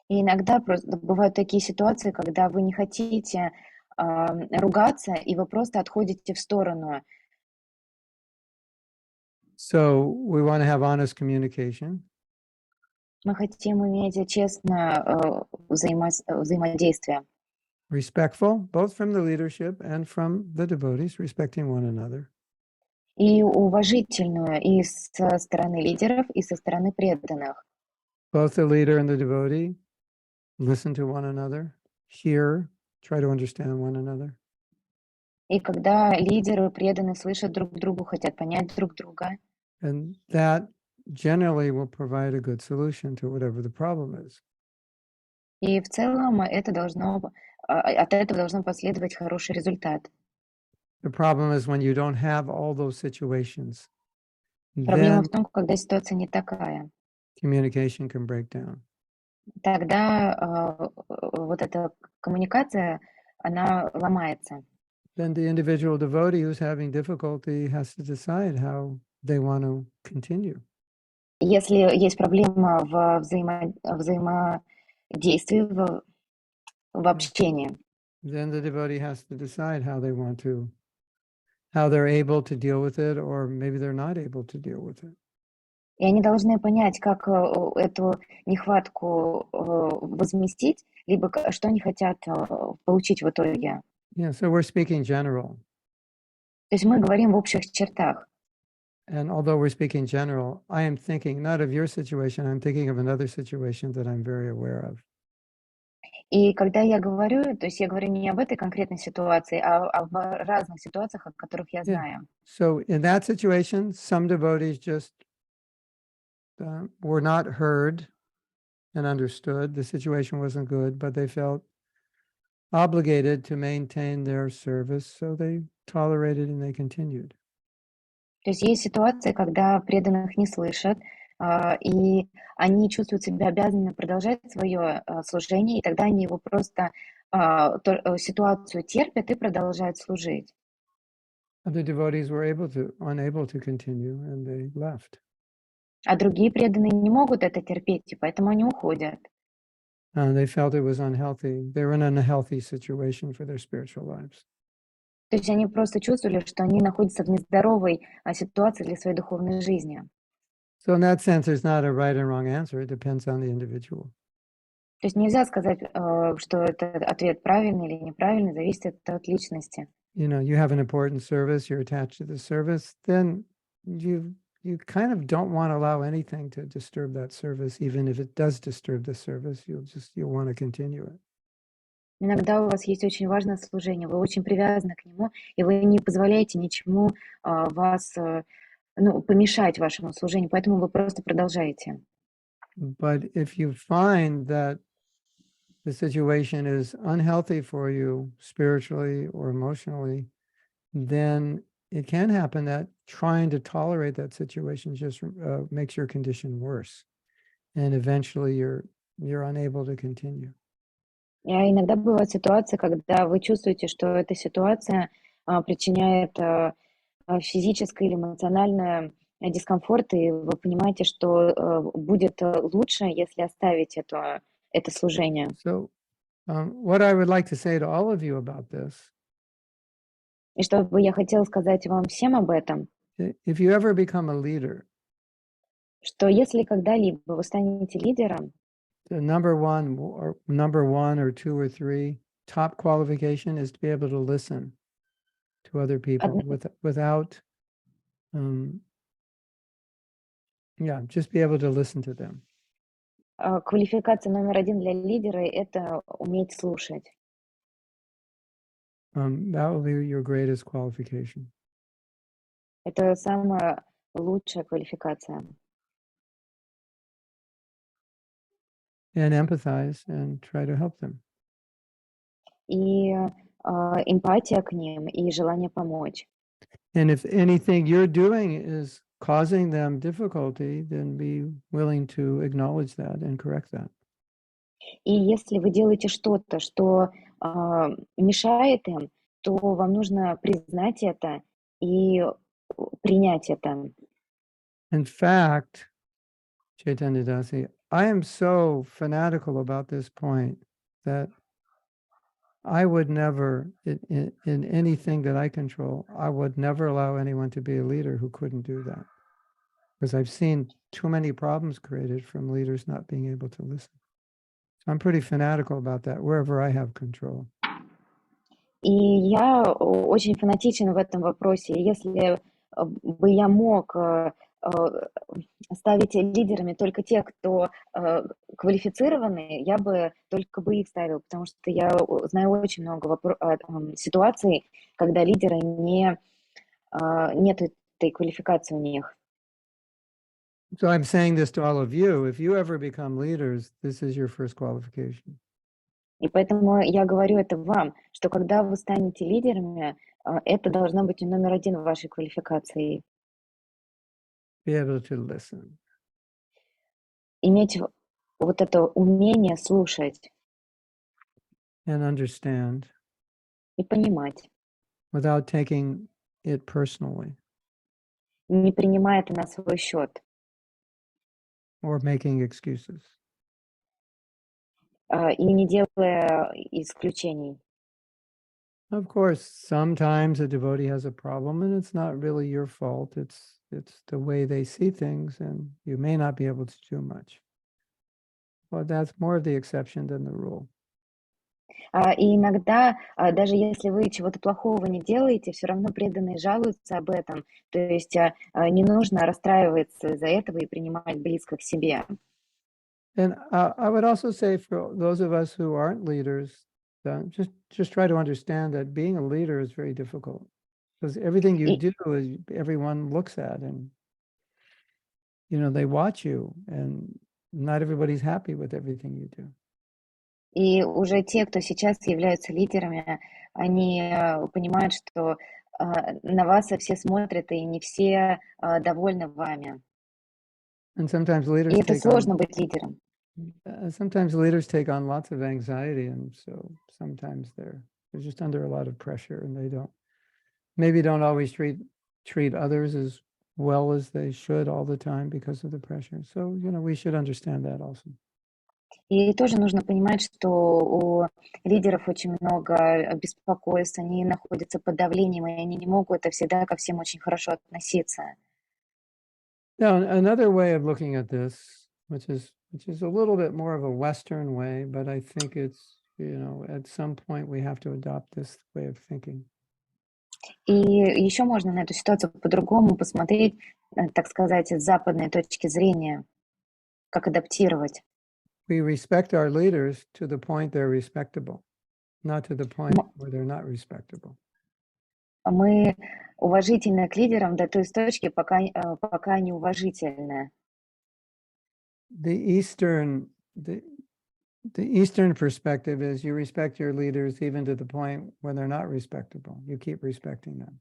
И иногда просто бывают такие ситуации, когда вы не хотите ругаться, и вы просто отходите в сторону. So we want to have honest communication. Мы хотим иметь честное взаимодействие. Respectful, both from the leadership and from the devotees, respecting one another. И уважительную и со стороны лидеров, и со стороны преданных. Both the leader and the devotee listen to one another, hear, try to understand one another. И когда лидеры преданные слышат друг другу, хотят понять друг друга. And that generally will provide a good solution to whatever the problem is. И в целом от этого должно последовать хороший результат. The problem is when you don't have all those situations, Проблема then в том, когда ситуация не такая. communication can break down. Тогда вот эта коммуникация, она ломается. Then the individual devotee who's having difficulty has to decide how they want to continue. Если есть проблема в взаимодействии, в общении, Then the devotee has to decide how they're able to deal with it, or maybe they're not able to deal with it. и они должны понять, как эту нехватку возместить, либо что они хотят получить в итоге. Yeah, so we're speaking general. То есть мы говорим в общих чертах. And although we're speaking general, I am thinking not of your situation, I'm thinking of another situation that I'm very aware of. И когда я говорю, то есть я говорю не об этой конкретной ситуации, а в разных ситуациях, о которых я Yeah. знаю. So in that situation, some devotees just were not heard and understood. The situation wasn't good, but they felt obligated to maintain their service, so they tolerated and they continued. То есть есть ситуации, когда преданных не слышат, и они чувствуют себя обязанными продолжать свое служение, и тогда они его просто ситуацию терпят и продолжают служить. Other devotees were unable to continue, and they left. А другие преданные не могут это терпеть, и поэтому они уходят. They felt it was unhealthy. They were in an unhealthy situation for their spiritual lives. То есть они просто чувствовали, что они находятся в нездоровой ситуации для своей духовной жизни. So in that sense, there's not a right and wrong answer. It depends on the individual. То есть нельзя сказать, что этот ответ правильный или неправильный, зависит от личности. You know, you have an important service, you're attached to the service, then you kind of don't want to allow anything to disturb that service, even if it does disturb the service, you'll want to continue it. Иногда у вас есть очень важное служение, вы очень привязаны к нему, и вы не позволяете ничему вас, помешать вашему служению, поэтому вы просто продолжаете. But if you find that the situation is unhealthy for you spiritually or emotionally, then it can happen that trying to tolerate that situation just makes your condition worse, and eventually you're unable to continue. И иногда бывают ситуации, когда вы чувствуете, что эта ситуация причиняет физическое или эмоциональное дискомфорт, и вы понимаете, что будет лучше, если оставить это служение. So what I would like to say to all of you about this И что бы я хотела сказать вам всем об этом, if you ever become a leader, что если когда-либо вы станете лидером, the number one or two or three top qualification is to be able to listen to other people without, just be able to listen to them. квалификация номер один для лидера — это уметь слушать. That will be your greatest qualification. Это самая лучшая квалификация. And empathize and try to help them. И эмпатия к ним, и желание помочь. And if anything you're doing is causing them difficulty, then be willing to acknowledge that and correct that. И если вы делаете что-то, что мешает им, то вам нужно признать это и принять это. In fact, Chaitanya Dasi, I am so fanatical about this point that I would never, in anything that I control, I would never allow anyone to be a leader who couldn't do that. Because I've seen too many problems created from leaders not being able to listen. So I'm pretty fanatical about that, wherever I have control. И я очень фанатичен в этом вопросе. Если бы я мог ставить лидерами только тех, кто квалифицированы, я бы только бы их ставил, потому что я знаю очень много ситуаций, когда лидеры нет этой квалификации у них. So I'm saying this to all of you. If you ever become leaders, this is your first qualification. И поэтому я говорю это вам, что когда вы станете лидерами, это должно быть номер один в вашей квалификации. Be able to listen. Иметь вот это умение слушать. And understand. И понимать. Without taking it personally. Не принимая это на свой счет. Or making excuses. И не делая исключений. Of course, sometimes a devotee has a problem and it's not really your fault. It's the way they see things and you may not be able to do much. But that's more of the exception than the rule. И иногда, даже если вы чего-то плохого не делаете, все равно преданные жалуются об этом. То есть не нужно расстраиваться из-за этого и принимать близко к себе. And I would also say for those of us who aren't leaders, just try to understand that being a leader is very difficult. Because everything you do is everyone looks at and, they watch you and not everybody's happy with everything you do. И уже те, кто сейчас являются лидерами, они понимают, что на вас все смотрят, и не все довольны вами. And sometimes leaders И это сложно быть лидером. Sometimes leaders take on lots of anxiety, and so sometimes they're just under a lot of pressure, and they don't always treat others as well as they should all the time because of the pressure. So, we should understand that also. И тоже нужно понимать, что у лидеров очень много беспокойств, они находятся под давлением, и они не могут всегда ко всем очень хорошо относиться. Now, another way of looking at this, which is a little bit more of a Western way, but I think it's, at some point we have to adopt this way of thinking. И еще можно на эту ситуацию по-другому посмотреть, так сказать, с западной точки зрения, как адаптировать. We respect our leaders to the point they're respectable, not to the point where they're not respectable. Мы уважительны к лидерам до той точки, пока они уважительны. The Eastern perspective is you respect your leaders even to the point when they're not respectable. You keep respecting them.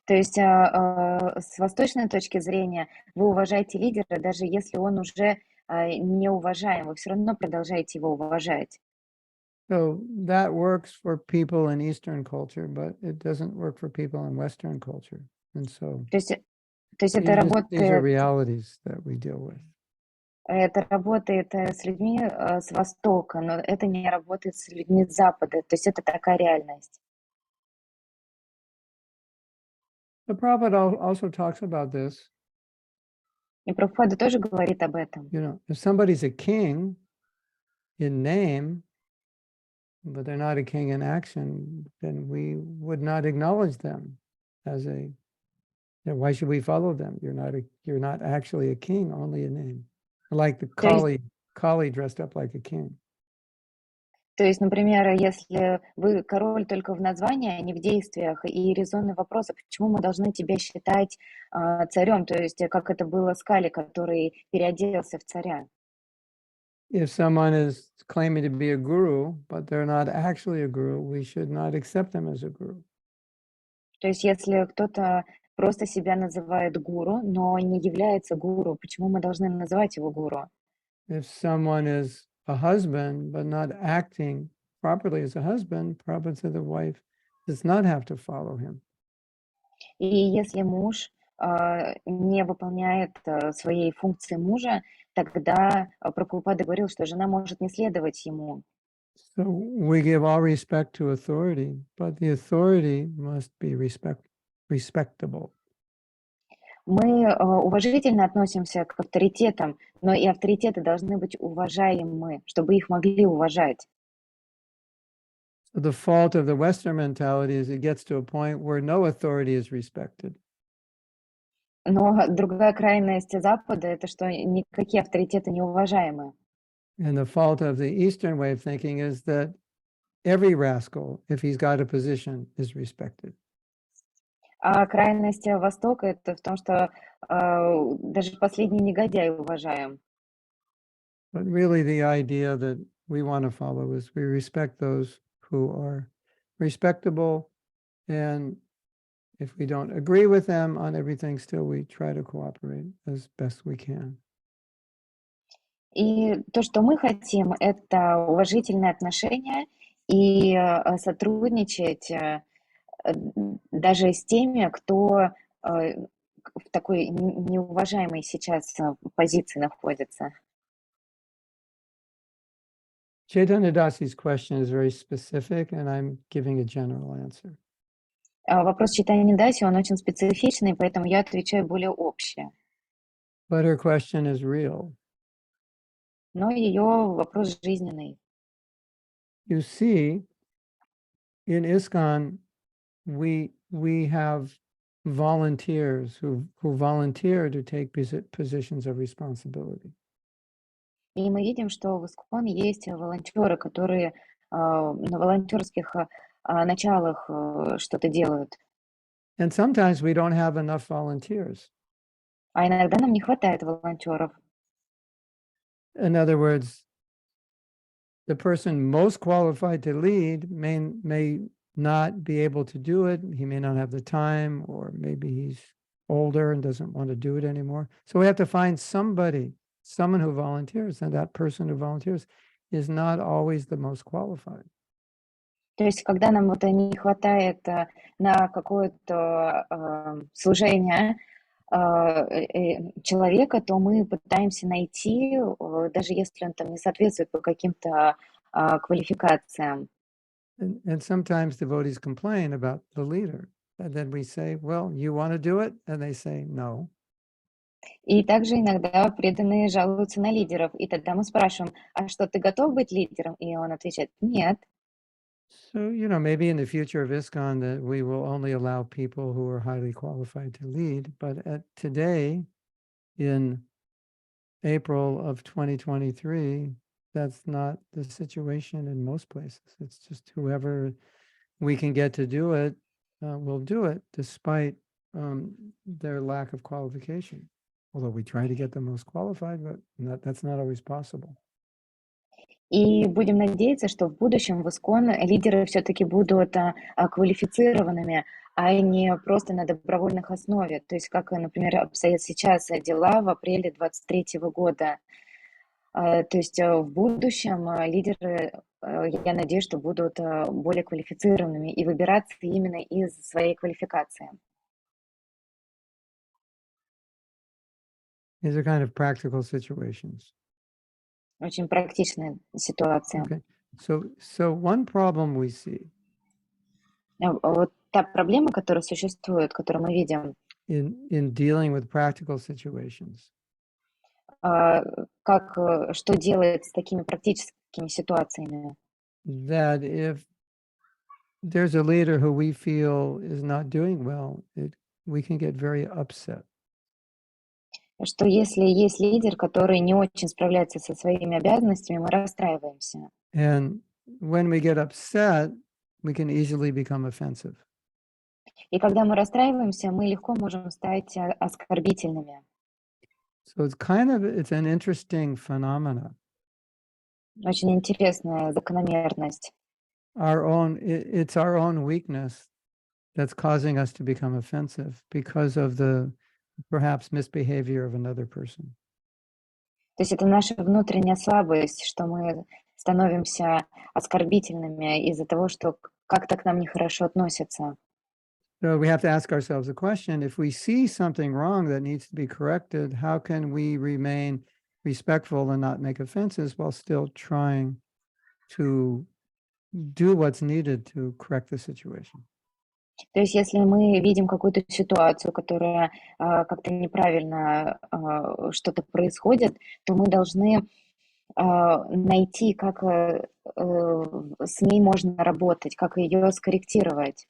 То есть с восточной точки зрения вы уважаете лидера, даже если он уже не уважаем, вы все равно продолжаете его уважать. So that works for people in Eastern culture, but it doesn't work for people in Western culture. And so То есть это работает. These are realities that we deal with. Это работает с людьми с Востока, но это не работает с людьми с Запада. То есть это такая реальность. The Prabhupada also talks about this. И Прабхупада тоже говорит об этом. If somebody's a king in name, but they're not a king in action, then we would not acknowledge them as why should we follow them? You're not actually a king, only a name. Like the Kali dressed up like a king. То есть, например, если вы король только в названии, а не в действиях, и резонный вопрос, а почему мы должны тебя считать царем? То есть, как это было с Кали, который переоделся в царя. If someone is claiming to be a guru, but they're not actually a guru, we should not accept them as a guru. То есть, если кто-то просто себя называет гуру, но не является гуру, почему мы должны называть его гуру? If someone is a husband, but not acting properly as a husband, Prabhupada said the wife does not have to follow him. И если муж не выполняет своей функции мужа, тогда Прабхупада говорил, что жена может не следовать ему. So we give all respect to authority, but the authority must be respectable. Мы уважительно относимся к авторитетам, но и авторитеты должны быть уважаемы, чтобы их могли уважать. So the fault of the Western mentality is it gets to a point where no authority is respected. Но другая крайность Запада — это что никакие авторитеты не уважаемы. And the fault of the Eastern way of thinking is that every rascal, if he's got a position, is respected. А крайность Востока — это в том, что даже последний негодяй уважаем. But really the idea that we want to follow is we respect those who are respectable, and if we don't agree with them on everything, still we try to cooperate as best we can. И то, что мы хотим, это уважительные отношения и сотрудничать даже с теми, кто в такой неуважаемой сейчас позиции находится. Chaitanya Dasi's question is very specific, and I'm giving a general answer. Вопрос Чайтаньи Даси, он очень специфичный, поэтому я отвечаю более общее. But her question is real. Но ее вопрос жизненный. You see, in ISKCON, we have volunteers who volunteer to take positions of responsibility. И мы видим, что в ИСККОН есть волонтеры, которые на волонтерских началах что-то делают. And sometimes we don't have enough volunteers. А иногда нам не хватает волонтеров. In other words, the person most qualified to lead may not be able to do it. He may not have the time, or maybe he's older and doesn't want to do it anymore. So we have to find someone who volunteers, and that person who volunteers is not always the most qualified. То есть, когда нам вот не хватает на какое-то служение человека, то мы пытаемся найти, даже если он там не соответствует по каким-то квалификациям. And sometimes devotees complain about the leader. And then we say, well, you want to do it? And they say, no. И также иногда преданные жалуются на лидеров. И тогда мы спрашиваем, а что, ты готов быть лидером? И он отвечает, нет. So, maybe in the future of ISKCON that we will only allow people who are highly qualified to lead. But today, in April of 2023, that's not the situation in most places. It's just whoever we can get to do it will do it, despite their lack of qualification. Although we try to get the most qualified, but that's not always possible. И будем надеяться, что в будущем в ИСККОН лидеры все-таки будут квалифицированными, а не просто на добровольных основе. То есть, как, например, обстоят сейчас дела в апреле 2023 года. То есть в будущем лидеры, я надеюсь, что будут более квалифицированными и выбираться именно из своей квалификации. These are kind of practical situations. Очень практичная ситуация. Okay. So one problem we see. Вот та проблема, которая существует, которую мы видим, in dealing with practical situations. что делать с такими практическими ситуациями. That if there's a leader who we feel is not doing well, we can get very upset. Что если есть лидер, который не очень справляется со своими обязанностями, мы расстраиваемся. And when we get upset, we can easily become offensive. И когда мы расстраиваемся, мы легко можем стать оскорбительными. So it's an interesting phenomena. Очень интересная закономерность. It's our own weakness that's causing us to become offensive because of the perhaps misbehavior of another person. То есть это наша внутренняя слабость, что мы становимся оскорбительными из-за того, что как-то к нам нехорошо относятся. So we have to ask ourselves a question: if we see something wrong that needs to be corrected, how can we remain respectful and not make offenses while still trying to do what's needed to correct the situation? То есть если мы видим какую-то ситуацию, которая как-то неправильно что-то происходит, то мы должны найти, как с ней можно работать, как ее скорректировать,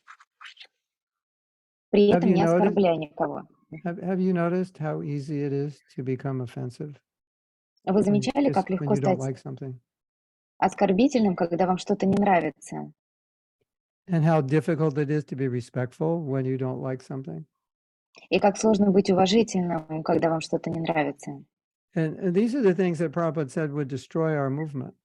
при Have этом you не noticed? оскорбляя никого. Have you noticed how easy it is to become offensive Вы замечали, just как when легко you don't стать like something? оскорбительным, когда вам что-то не нравится? And how difficult it is to be respectful when you don't like something? И как сложно быть уважительным, когда вам что-то не нравится? And these are the things that Prabhupada said would destroy our movement.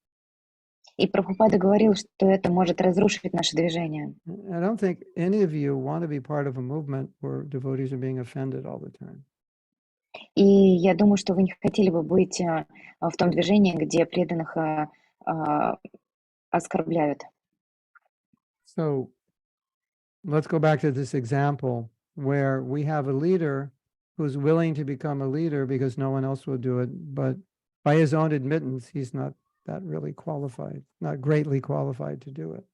И Прабхупада говорил, что это может разрушить наше движение. I don't think any of you want to be part of a movement where devotees are being offended all the time. И я думаю, что вы не хотели бы быть в том движении, где преданных оскорбляют. So let's go back to this example where we have a leader who's willing to become a leader because no one else will do it, but by his own admittance, he's not that really qualified, not greatly qualified to do it.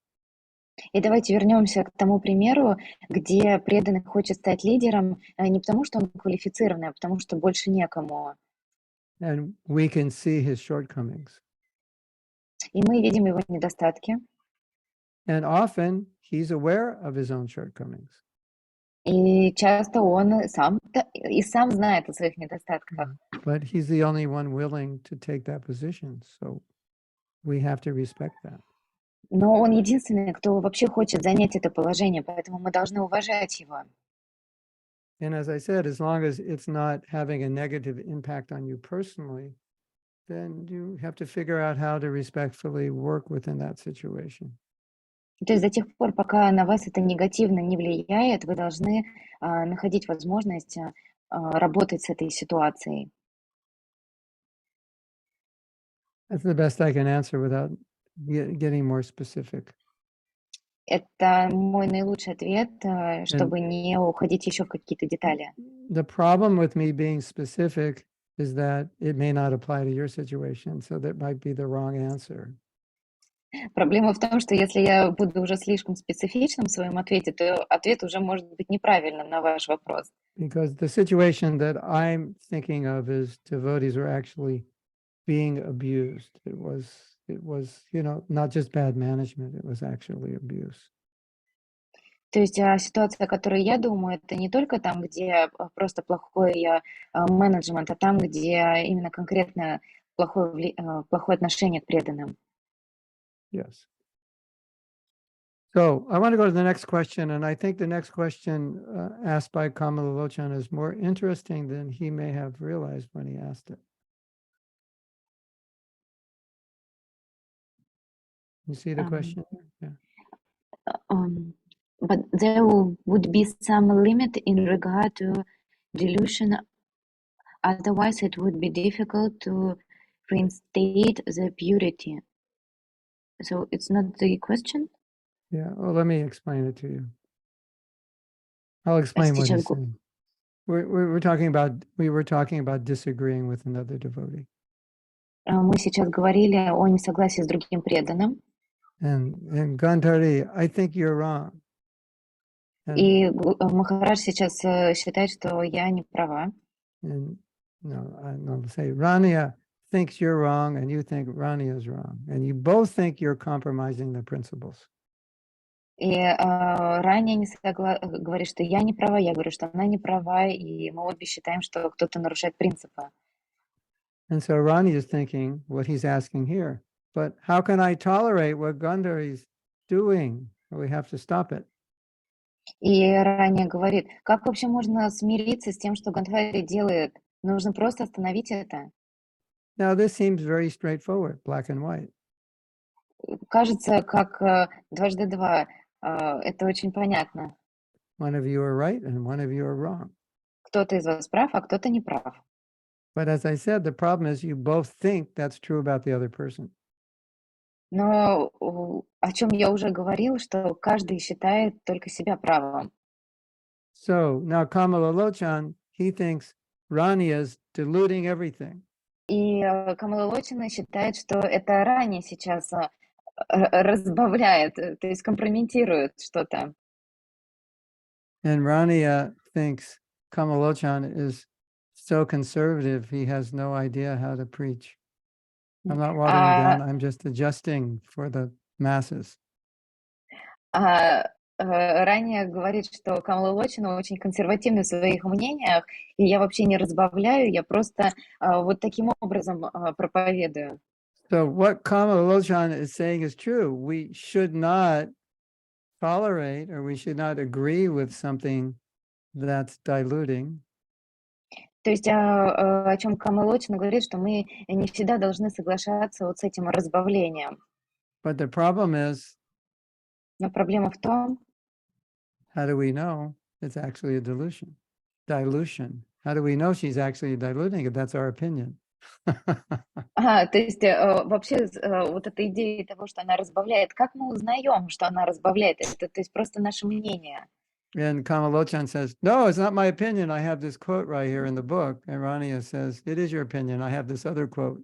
И давайте вернемся к тому примеру, где преданный хочет стать лидером не потому, что он квалифицированный, а потому что больше некому. And we can see his shortcomings. И мы видим его недостатки. And often he's aware of his own shortcomings. И часто он сам знает о своих недостатках. But he's the only one willing to take that position. So we have to respect that. Но он единственный, кто вообще хочет занять это положение, поэтому мы должны уважать его. And as I said, as long as it's not having a negative impact on you personally, then you have to figure out how to respectfully work within that situation. То есть до тех пор, пока на вас это негативно не влияет, вы должны находить возможность работать с этой ситуацией. That's the best I can answer without getting more specific. Это мой наилучший ответ, чтобы не уходить еще в какие-то детали. The problem with me being specific is that it may not apply to your situation, so that might be the wrong answer. Проблема в том, что если я буду уже слишком специфичным в своем ответе, то ответ уже может быть неправильным на ваш вопрос. Because the situation that I'm thinking of is devotees were actually being abused. It was, not just bad management, it was actually abuse. То есть ситуация, о которой я думаю, это не только там, где просто плохой менеджмент, а там, где именно конкретно плохое отношение к преданным. Yes. So I want to go to the next question, and I think the next question asked by Kamalalochana is more interesting than he may have realized when he asked it. You see the question? Yeah. But there would be some limit in regard to delusion. Otherwise, it would be difficult to reinstate the purity. So it's not the question? Yeah. Well, let me explain it to you. I'll explain what he's saying. We were talking about disagreeing with another devotee. Мы сейчас говорили о несогласии с другим преданным. And Gandhari, I think you're wrong. And, И Махарадж сейчас считает, что я не права. and no, I no, say Rania thinks you're wrong and you think Rania is wrong. And you both think you're compromising the principles. И ранее говорит, что я не права, я говорю, что она не права, и мы обе считаем, что кто-то нарушает принципы. And so Rania is thinking what he's asking here. But how can I tolerate what Gandhar is doing? We have to stop it. И ранее говорит, как вообще можно смириться с тем, что Гандхари делает? Нужно просто остановить это. Now, this seems very straightforward, black and white. Кажется, как дважды два. Это очень понятно. One of you are right and one of you are wrong. Кто-то из вас прав, а кто-то не прав. But as I said, the problem is you both think that's true about the other person. Но о чем я уже говорил, что каждый считает только себя правым. So now Kamalalochana, he thinks Rani is diluting everything. И Камалалочина считает, что это ранее сейчас разбавляет, то есть компрометирует что-то. And Rania thinks Kamalochan is so conservative, he has no idea how to preach. I'm not watering down, I'm just adjusting for the masses. Ранее говорит, что Камалалочина очень консервативный в своих мнениях, и я вообще не разбавляю, я просто вот таким образом проповедую. So what Kamalochan is saying is true. We should not tolerate or we should not agree with something that's diluting. То есть о чем Камалалочина говорит, что мы не всегда должны соглашаться вот с этим разбавлением. But the problem is, Но проблема в том, how do we know it's actually a dilution? Dilution. How do we know she's actually diluting it? That's our opinion. то есть вообще вот эта идея того, что она разбавляет, как мы узнаем, что она разбавляет? Это то есть просто наше мнение. And Kamalochan says, no, it's not my opinion. I have this quote right here in the book. And Rania says, it is your opinion. I have this other quote.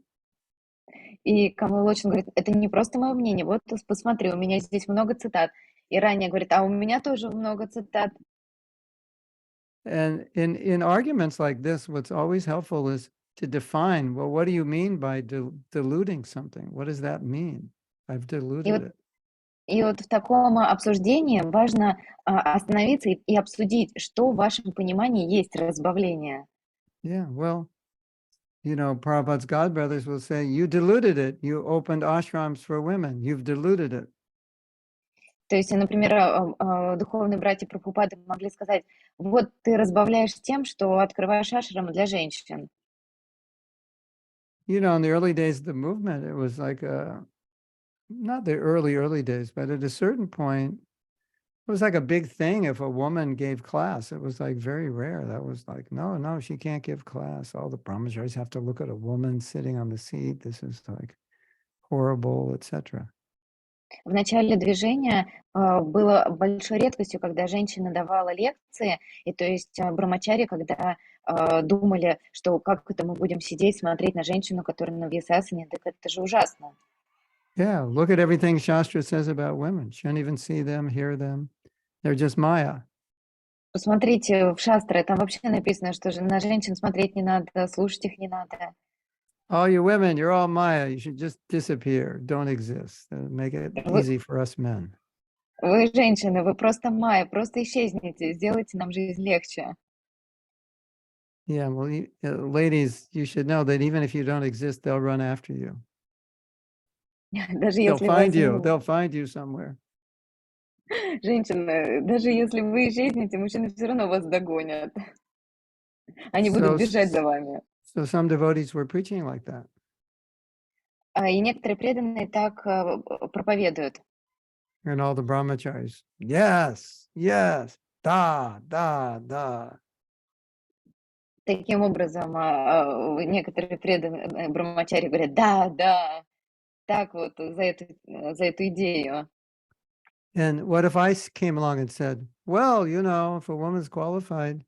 И Камалалочина говорит, это не просто мое мнение, вот посмотри, у меня здесь много цитат. И ранее говорит, а у меня тоже много цитат. And in arguments like this, what's always helpful is to define, well, what do you mean by diluting something? What does that mean? I've diluted it. И вот в таком обсуждении важно остановиться и обсудить, что в вашем понимании есть разбавление. Yeah, well, you know, Prabhupada's godbrothers will say, you diluted it. You opened ashrams for women. You've diluted it. То есть, например, духовные братья Прабхупады могли сказать, вот ты разбавляешь тем, что открываешь ашрамы для женщин. You know, in the early days of the movement, it was like not the early days, but at a certain point, it was like a big thing if a woman gave class. It was like very rare. That was like, no, she can't give class. All the brahmacharis have to look at a woman sitting on the seat. This is like horrible, etc. В начале движения было большой редкостью, когда женщина давала лекции, и то есть брахмачари, когда думали, что как это мы будем сидеть, смотреть на женщину, которая на вьясасане, так это же ужасно. Yeah, look at everything Shastra says about women. Shouldn't even see them, hear them. They're just Maya. Посмотрите в Шастре, там вообще написано, что на женщин смотреть не надо, слушать их не надо. All you women, you're all Maya. You should just disappear. Don't exist. Make it easy for us men. Вы женщины, вы просто майя, просто исчезните, сделайте нам жизнь легче. Yeah, well, ladies, you should know that even if you don't exist, they'll run after you. Даже They'll если find вас you. They'll find you somewhere. женщины, даже если вы исчезнете, мужчины все равно вас догонят. Они будут бежать за вами. So some devotees were preaching like that. И некоторые преданные так проповедуют. And all the brahmacharis, yes, da. Таким образом, некоторые преданные брахмачари говорят, да, так вот, за эту идею. And what if I came along and said, well, you know, if a woman's qualified to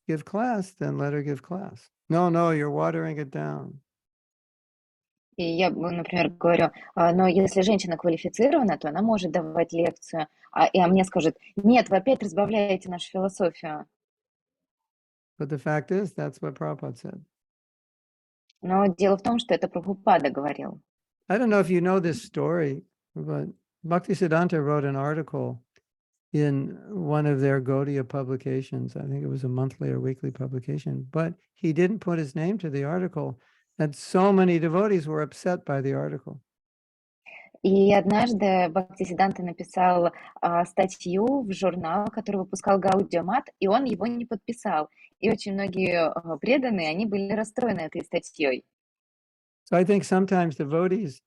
give class, then let her give class. No, you're watering it down. И я, например, говорю: но если женщина квалифицирована, то она может давать лекцию". А мне скажут: "Нет, вы опять разбавляете нашу философию". But the fact is, that's what Prabhupada said. Но дело в том, что это Прабхупада говорил. I don't know if you know this story, but Bhaktisiddhanta wrote an article in one of their Gaudiya publications. I think it was a monthly or weekly publication, but he didn't put his name to the article, and so many devotees were upset by the article. И однажды Бхактисиддханта написал, статью в журнал, который выпускал Гаудиамат, и он его не подписал. И очень многие, преданные, они были расстроены этой статьей. So I think sometimes devotees,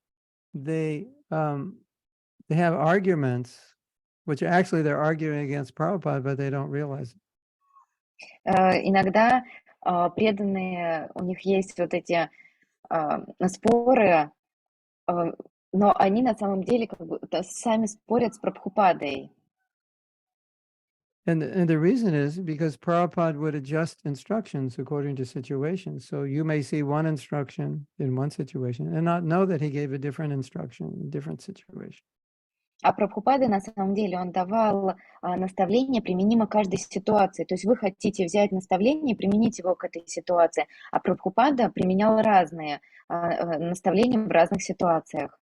they they have arguments, which actually they're arguing against Prabhupada, but they don't realize it. Иногда, преданные, у них есть вот эти, споры, а, но они на самом деле как бы сами спорят с Прабхупадой. And the reason is because Prabhupada would adjust instructions according to situations. So you may see one instruction in one situation and not know that he gave a different instruction in a different situation. А Прабхупада, на самом деле, он давал, наставления применимо к каждой ситуации. То есть вы хотите взять наставление и применить его к этой ситуации, а Прабхупада применял разные, наставления в разных ситуациях.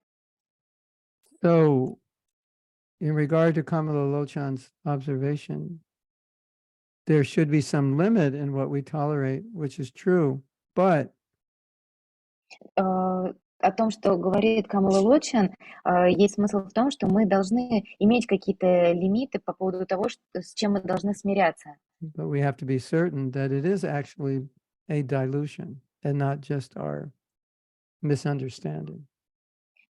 So in regard to Kamala Lochan's observation, there should be some limit in what we tolerate, which is true, but О том, что говорит Камала Лочин, есть смысл в том, что мы должны иметь какие-то лимиты по поводу того, с чем мы должны смиряться. we have to be certain that it is actually a dilution and not just our misunderstanding.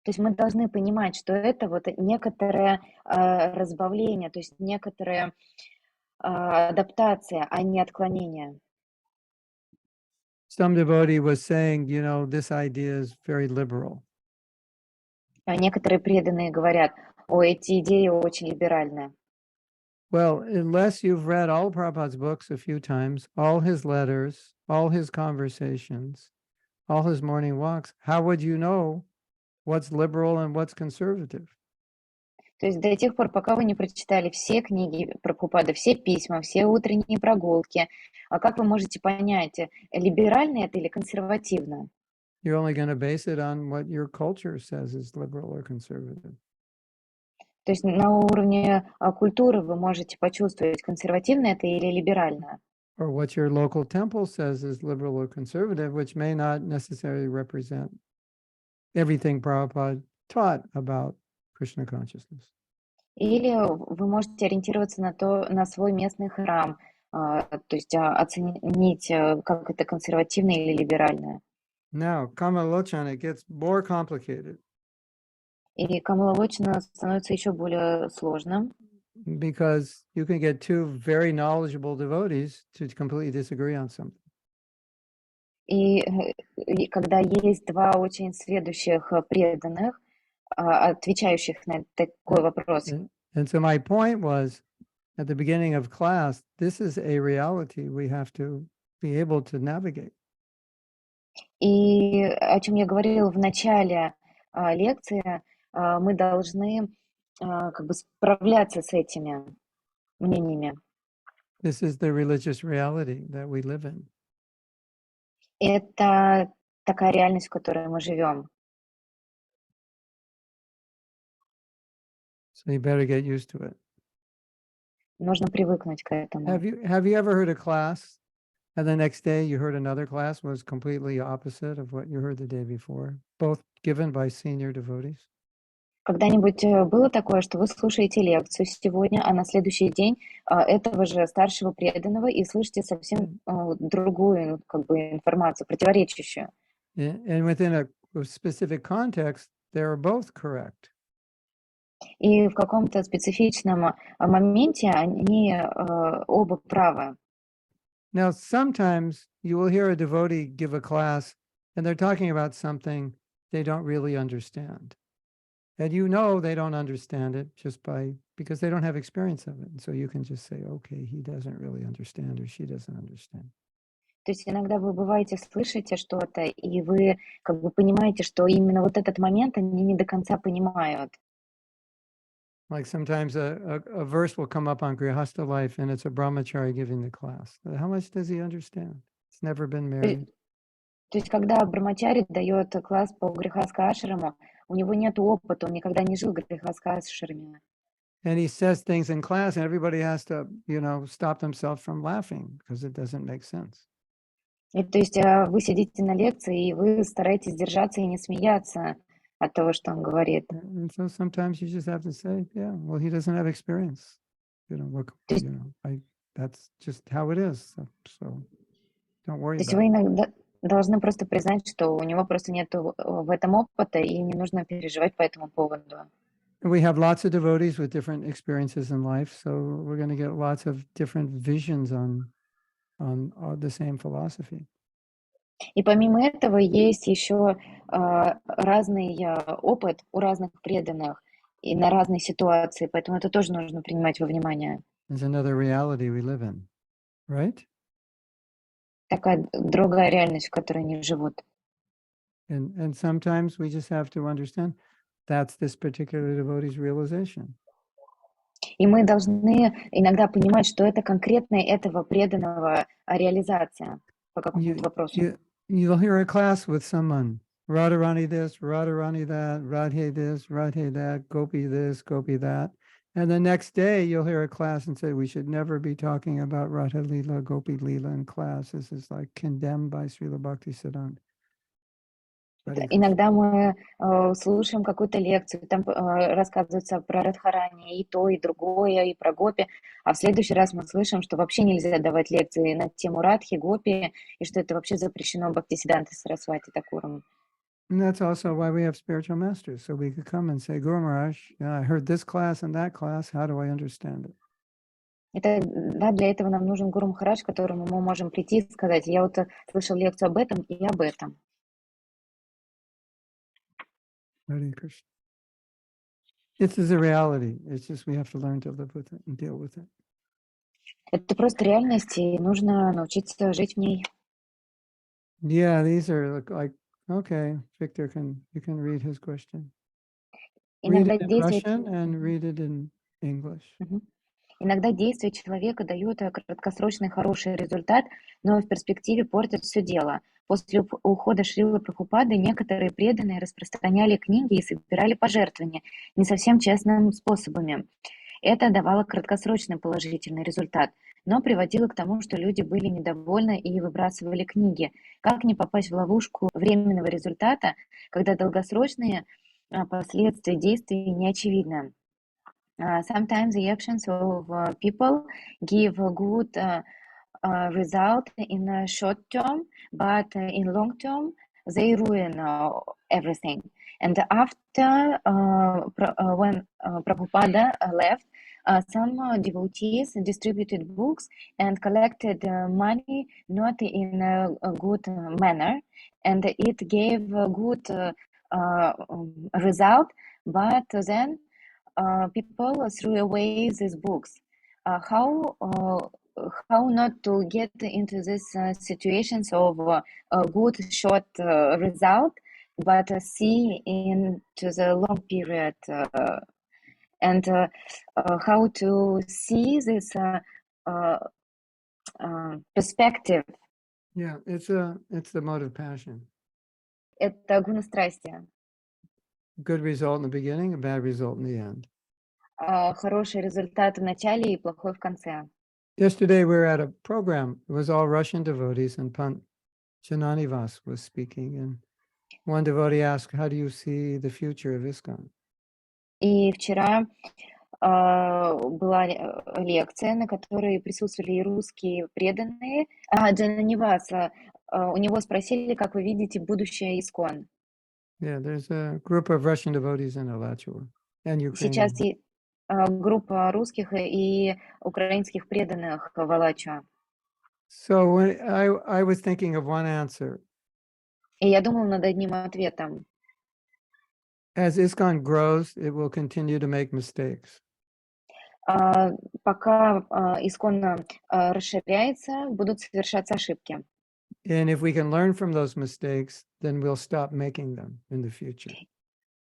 То есть мы должны понимать, что это вот некоторое, разбавление, то есть некоторая, адаптация, а не отклонение. Some devotee was saying, you know, this idea is very liberal. А некоторые преданные говорят: "Ой, эти идеи очень либеральные". Well, unless you've read all Prabhupada's books a few times, all his letters, all his conversations, all his morning walks, how would you know what's liberal and what's conservative? То есть до тех пор, пока вы не прочитали все книги Прабхупады, все письма, все утренние прогулки, а как вы можете понять, либерально это или консервативно? You're only going to base it on what your culture says is liberal or conservative. То есть на уровне, культуры вы можете почувствовать, консервативно это или либерально. Or what your local temple says is liberal or conservative, which may not necessarily represent everything Prabhupada taught about Krishna consciousness. Или вы можете ориентироваться на свой местный храм, то есть, оценить, как это консервативно или либеральное. Now, Kamalochan, it gets more complicated И Камала-Лочина становится еще более сложным, because you can get two very knowledgeable devotees to completely disagree on something. и когда есть два очень сведущих, преданных, отвечающих на такой вопрос. And so my point was, at the beginning of class, this is a reality we have to be able to navigate. И о чем я говорила в начале, лекции, мы должны, как бы справляться с этими мнениями. This is the religious reality that we live in. Это такая реальность, в которой мы живем. So you better get used to it. Нужно привыкнуть к этому. Have you ever heard a class and the next day you heard another class was completely opposite of what you heard the day before, both given by senior devotees? Когда-нибудь, было такое, что вы слушаете лекцию сегодня, а на следующий день, этого же старшего преданного и слышите совсем, другую, как бы, информацию, противоречащую? And within a specific context, they're both correct. И в каком-то специфичном, моменте они, оба правы. Now, sometimes you will hear a devotee give a class and they're talking about something they don't really understand. And you know they don't understand it just because they don't have experience of it. And so you can just say, okay, he doesn't really understand or she doesn't understand. То есть иногда вы бываете, слышите что-то, и вы как бы понимаете, что именно вот этот момент они не до конца понимают. Like sometimes a verse will come up on Grihastha life and it's a brahmachari giving the class. How much does he understand? He's never been То е married. то есть когда Брамачари дает класс по Грихаска-ашраму, у него нет опыта, он никогда не жил в Грихаска-ашраме. And he says things in class and everybody has to, stop themselves from laughing because it doesn't make sense. И то есть, вы сидите на лекции, и вы стараетесь держаться и не смеяться от того, что он говорит. And so sometimes you just have to say, yeah, well, he doesn't have experience. Look, То есть that's just how it is. So don't worry то есть about вы it. иногда должны просто признать, что у него просто нету в этом опыта, и не нужно переживать по этому поводу. We have lots of devotees with different experiences in life, so we're going to get lots of different visions on the same philosophy. И помимо этого есть еще разный опыт у разных преданных и на разные ситуации, поэтому это тоже нужно принимать во внимание. There's another reality we live in, right? Такая другая реальность, в которой они живут. And sometimes we just have to understand that's this particular devotee's realization. И мы должны иногда понимать, что это конкретно этого преданного реализация по какому-то вопросу. You'll hear a class with someone, Radharani this, Radharani that, Radhe this, Radhe that, Gopi this, Gopi that. And the next day you'll hear a class and say, we should never be talking about Radha Leela, Gopi Leela in class. This is like condemned by Srila Bhaktisiddhanta. Иногда мы слушаем какую-то лекцию, там рассказывается про Радхарани, и то, и другое, и про Гопи, а в следующий раз мы слышим, что вообще нельзя давать лекции на тему Радхи, Гопи, и что это вообще запрещено Бхактисиддхантой Сарасвати Такуром. And that's also why we have spiritual masters, so we could come and say, Guru Maharaj, I heard this class and that class, how do I understand it? Это, да, для этого нам нужен Гуру Махарадж, к которому мы можем прийти и сказать, я вот слышал лекцию об этом и об этом. Hare Krishna. This is a reality. It's just we have to learn to live with it and deal with it. Это просто реальность, и нужно научиться жить в ней. Yeah, these are like, okay, Victor, you can read his question. Read Иногда it in действие... Russian and read it in English. Иногда действия человека дают краткосрочный хороший результат, но в перспективе портят все дело. После ухода Шрилы Прабхупады некоторые преданные распространяли книги и собирали пожертвования не совсем честными способами. Это давало краткосрочный положительный результат, но приводило к тому, что люди были недовольны и выбрасывали книги. Как не попасть в ловушку временного результата, когда долгосрочные последствия действий не очевидны? Sometimes the actions of people give a good result in a short term, but in long term they ruin everything. And after when Prabhupada left, some devotees distributed books and collected money not in a good manner, and it gave a good result, but then people threw away these books. How not to get into this situations of a good short result, but see into the long period, and how to see this perspective. Yeah, it's the mode of passion. Это гунастрастие. Good result in the beginning, a bad result in the end. Хороший результат в начале и плохой в конце. Yesterday we were at a program. It was all Russian devotees, and Pant Jananivas was speaking. And one devotee asked, "How do you see the future of ISKCON?" И вчера была лекция, на которой присутствовали и русские преданные. Джананиваса, у него спросили, как вы видите будущее ИСКОН. Yeah, there's a group of Russian devotees in Alachua and Ukrainian. Сейчас группа русских и украинских преданных в Алачуа. So when I was thinking of one answer. И я думала над одним ответом. As ISKCON grows, it will continue to make mistakes. Пока ИСКОН расширяется, будут совершаться ошибки. And if we can learn from those mistakes, then we'll stop making them in the future.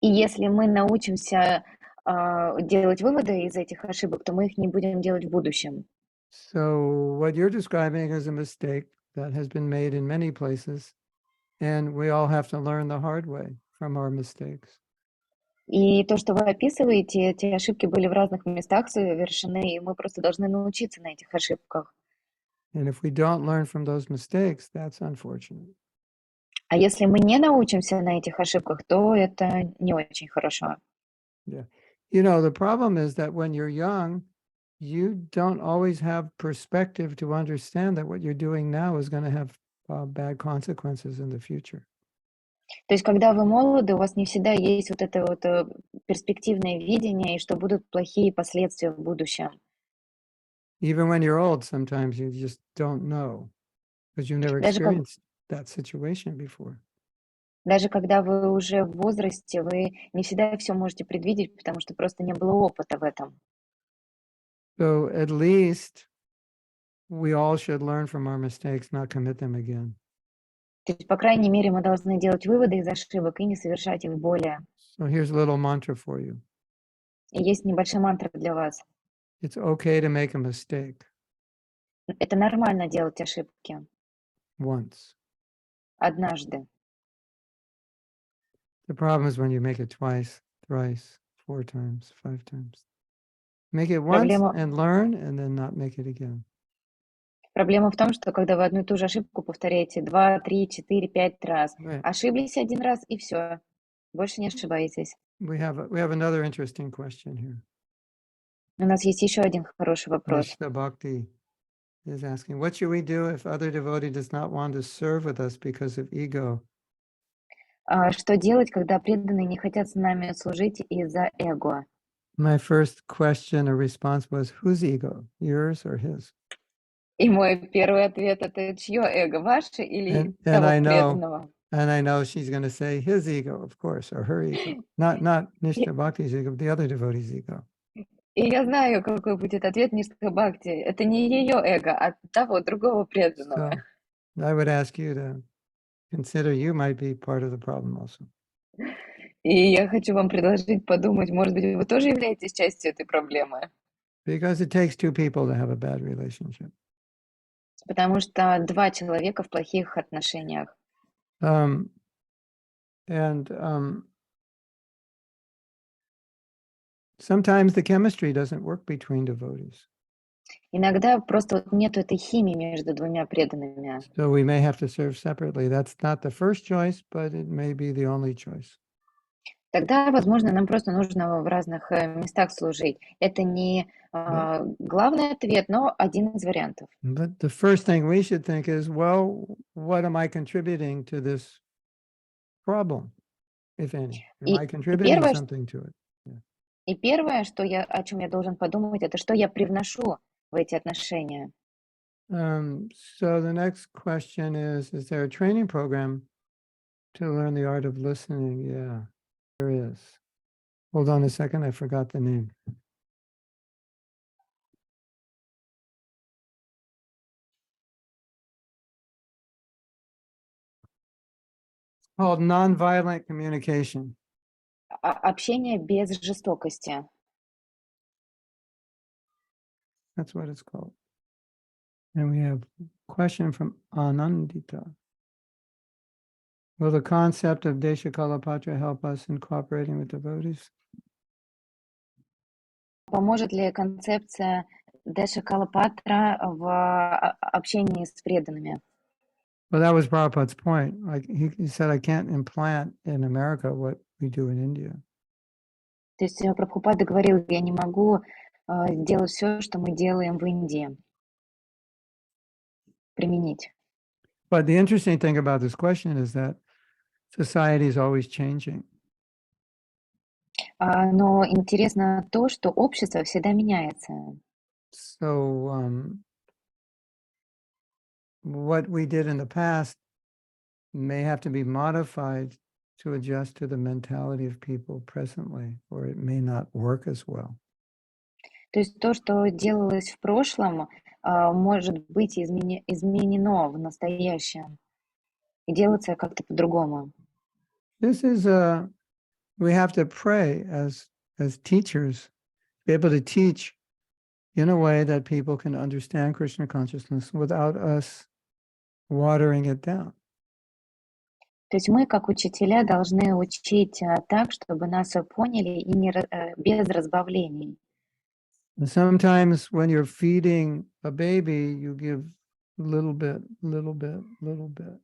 И если мы научимся делать выводы из этих ошибок, то мы их не будем делать в будущем. So what you're describing is a mistake that has been made in many places, and we all have to learn the hard way from our mistakes. И то, что вы описываете, эти ошибки были в разных местах совершены, и мы просто должны научиться на этих ошибках. And if we don't learn from those mistakes, that's unfortunate. А если мы не научимся на этих ошибках, то это не очень хорошо. Yeah. You know, the problem is that when you're young, you don't always have perspective to understand that what you're doing now is going to have bad consequences in the future. То есть, когда вы молоды, у вас не всегда есть вот это вот перспективное видение, и что будут плохие последствия в будущем. Even when you're old, sometimes you just don't know because you've never Даже, experienced that situation before. даже когда вы уже в возрасте, вы не всегда все можете предвидеть, потому что просто не было опыта в этом. So at least we all should learn from our mistakes, not commit them again. То есть, по крайней мере, мы должны делать выводы из ошибок и не совершать их более. So here's a little mantra for you. И есть небольшая мантра для вас. It's okay to make a mistake Это нормально делать ошибки once. однажды. The problem is when you make it twice, thrice, 4 times, 5 times. Make it once Проблема, and learn, and then not make it again. проблема в том, что когда вы одну и ту же ошибку повторяете 2, 3, 4, 5 раз, Right. ошиблись один раз и все, больше не ошибаетесь. We have another interesting question here. У нас есть еще один хороший вопрос. Nishta Bhakti is asking, what should we do if other devotee does not want to serve with us because of ego? Что делать, когда преданные не хотят с нами служить из-за эго? My first question or response was, whose ego? Yours or his? И мой первый ответ — это чье эго, ваше или And того I know, преданного? and I know she's going to say his ego, of course, or her ego. Not И, Nishta Bhakti's ego, but the other devotee's ego. и я знаю, какой будет ответ Ништа Бхакти. Это не ее эго, а того, другого преданного. So I would ask you to consider you might be part of the problem also. И я хочу вам предложить подумать, может быть, вы тоже являетесь частью этой проблемы? Because it takes two people to have a bad relationship. Потому что два человека в плохих отношениях. And sometimes the chemistry doesn't work between devotees. Иногда просто вот нету этой химии между двумя преданными. So we may have to serve separately. That's not the first choice, but it may be the only choice. Тогда, возможно, нам просто нужно в разных местах служить. Это не главный ответ, но один из вариантов. But the first thing we should think is, well, what am I contributing to this problem, if any? Am I contributing something to it? И первое, о чем я должен подумать, это что я привношу в эти отношения. So the next question is there a training program to learn the art of listening? Yeah, there is. Hold on a second, I forgot the name. It's called nonviolent communication. Общение без жестокости. That's what it's called. And we have a question from Anandita. Will the concept of Desha Kalapatra help us in cooperating with devotees? Поможет ли концепция Деша Калапатра в общении с преданными? Well, that was Prabhupada's point. Like he said, I can't implant in America what we do in India. То есть Прабхупада говорил, я не могу делать все, что мы делаем в Индии. Применить. But the interesting thing about this question is that society is always changing. Но интересно то, что общество всегда меняется. So what we did in the past may have to be modified to adjust to the mentality of people presently, or it may not work as well. То есть то, что делалось в прошлом, может быть изменено в настоящем и делаться как-то по-другому. This is we have to pray as teachers, be able to teach in a way that people can understand Krishna consciousness without us watering it down. То есть мы, как учителя, должны учить так, чтобы нас поняли и без разбавлений. And sometimes when you're feeding a baby, you give little bit, little bit, little bit.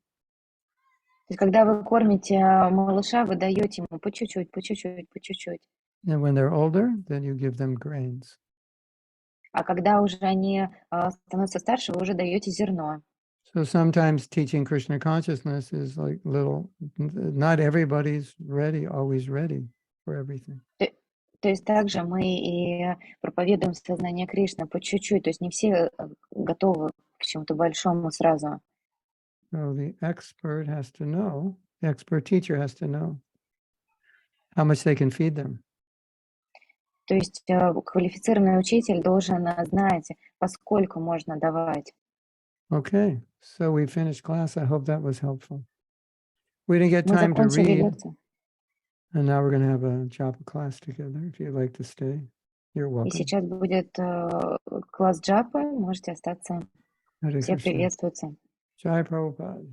То есть когда вы кормите малыша, вы даете ему по чуть-чуть, по чуть-чуть, по чуть-чуть. And when they're older, then you give them grains. А когда уже они становятся старше, вы уже даете зерно. So sometimes teaching Krishna consciousness is like little, not everybody's always ready for everything. То есть также мы и проповедуем сознание Кришны по чуть-чуть. То есть не все готовы к чему-то большому сразу. So the expert teacher has to know how much they can feed them. То есть квалифицированный учитель должен знать, поскольку можно давать. Okay, so we finished class. I hope that was helpful. We didn't get Мы time to закончили read, лекцию. and now we're going to have a japa class together. If you'd like to stay, you're И welcome. сейчас будет класс джапы. Можете остаться. Hare Все Krishna. приветствуются. Jai Prabhupada.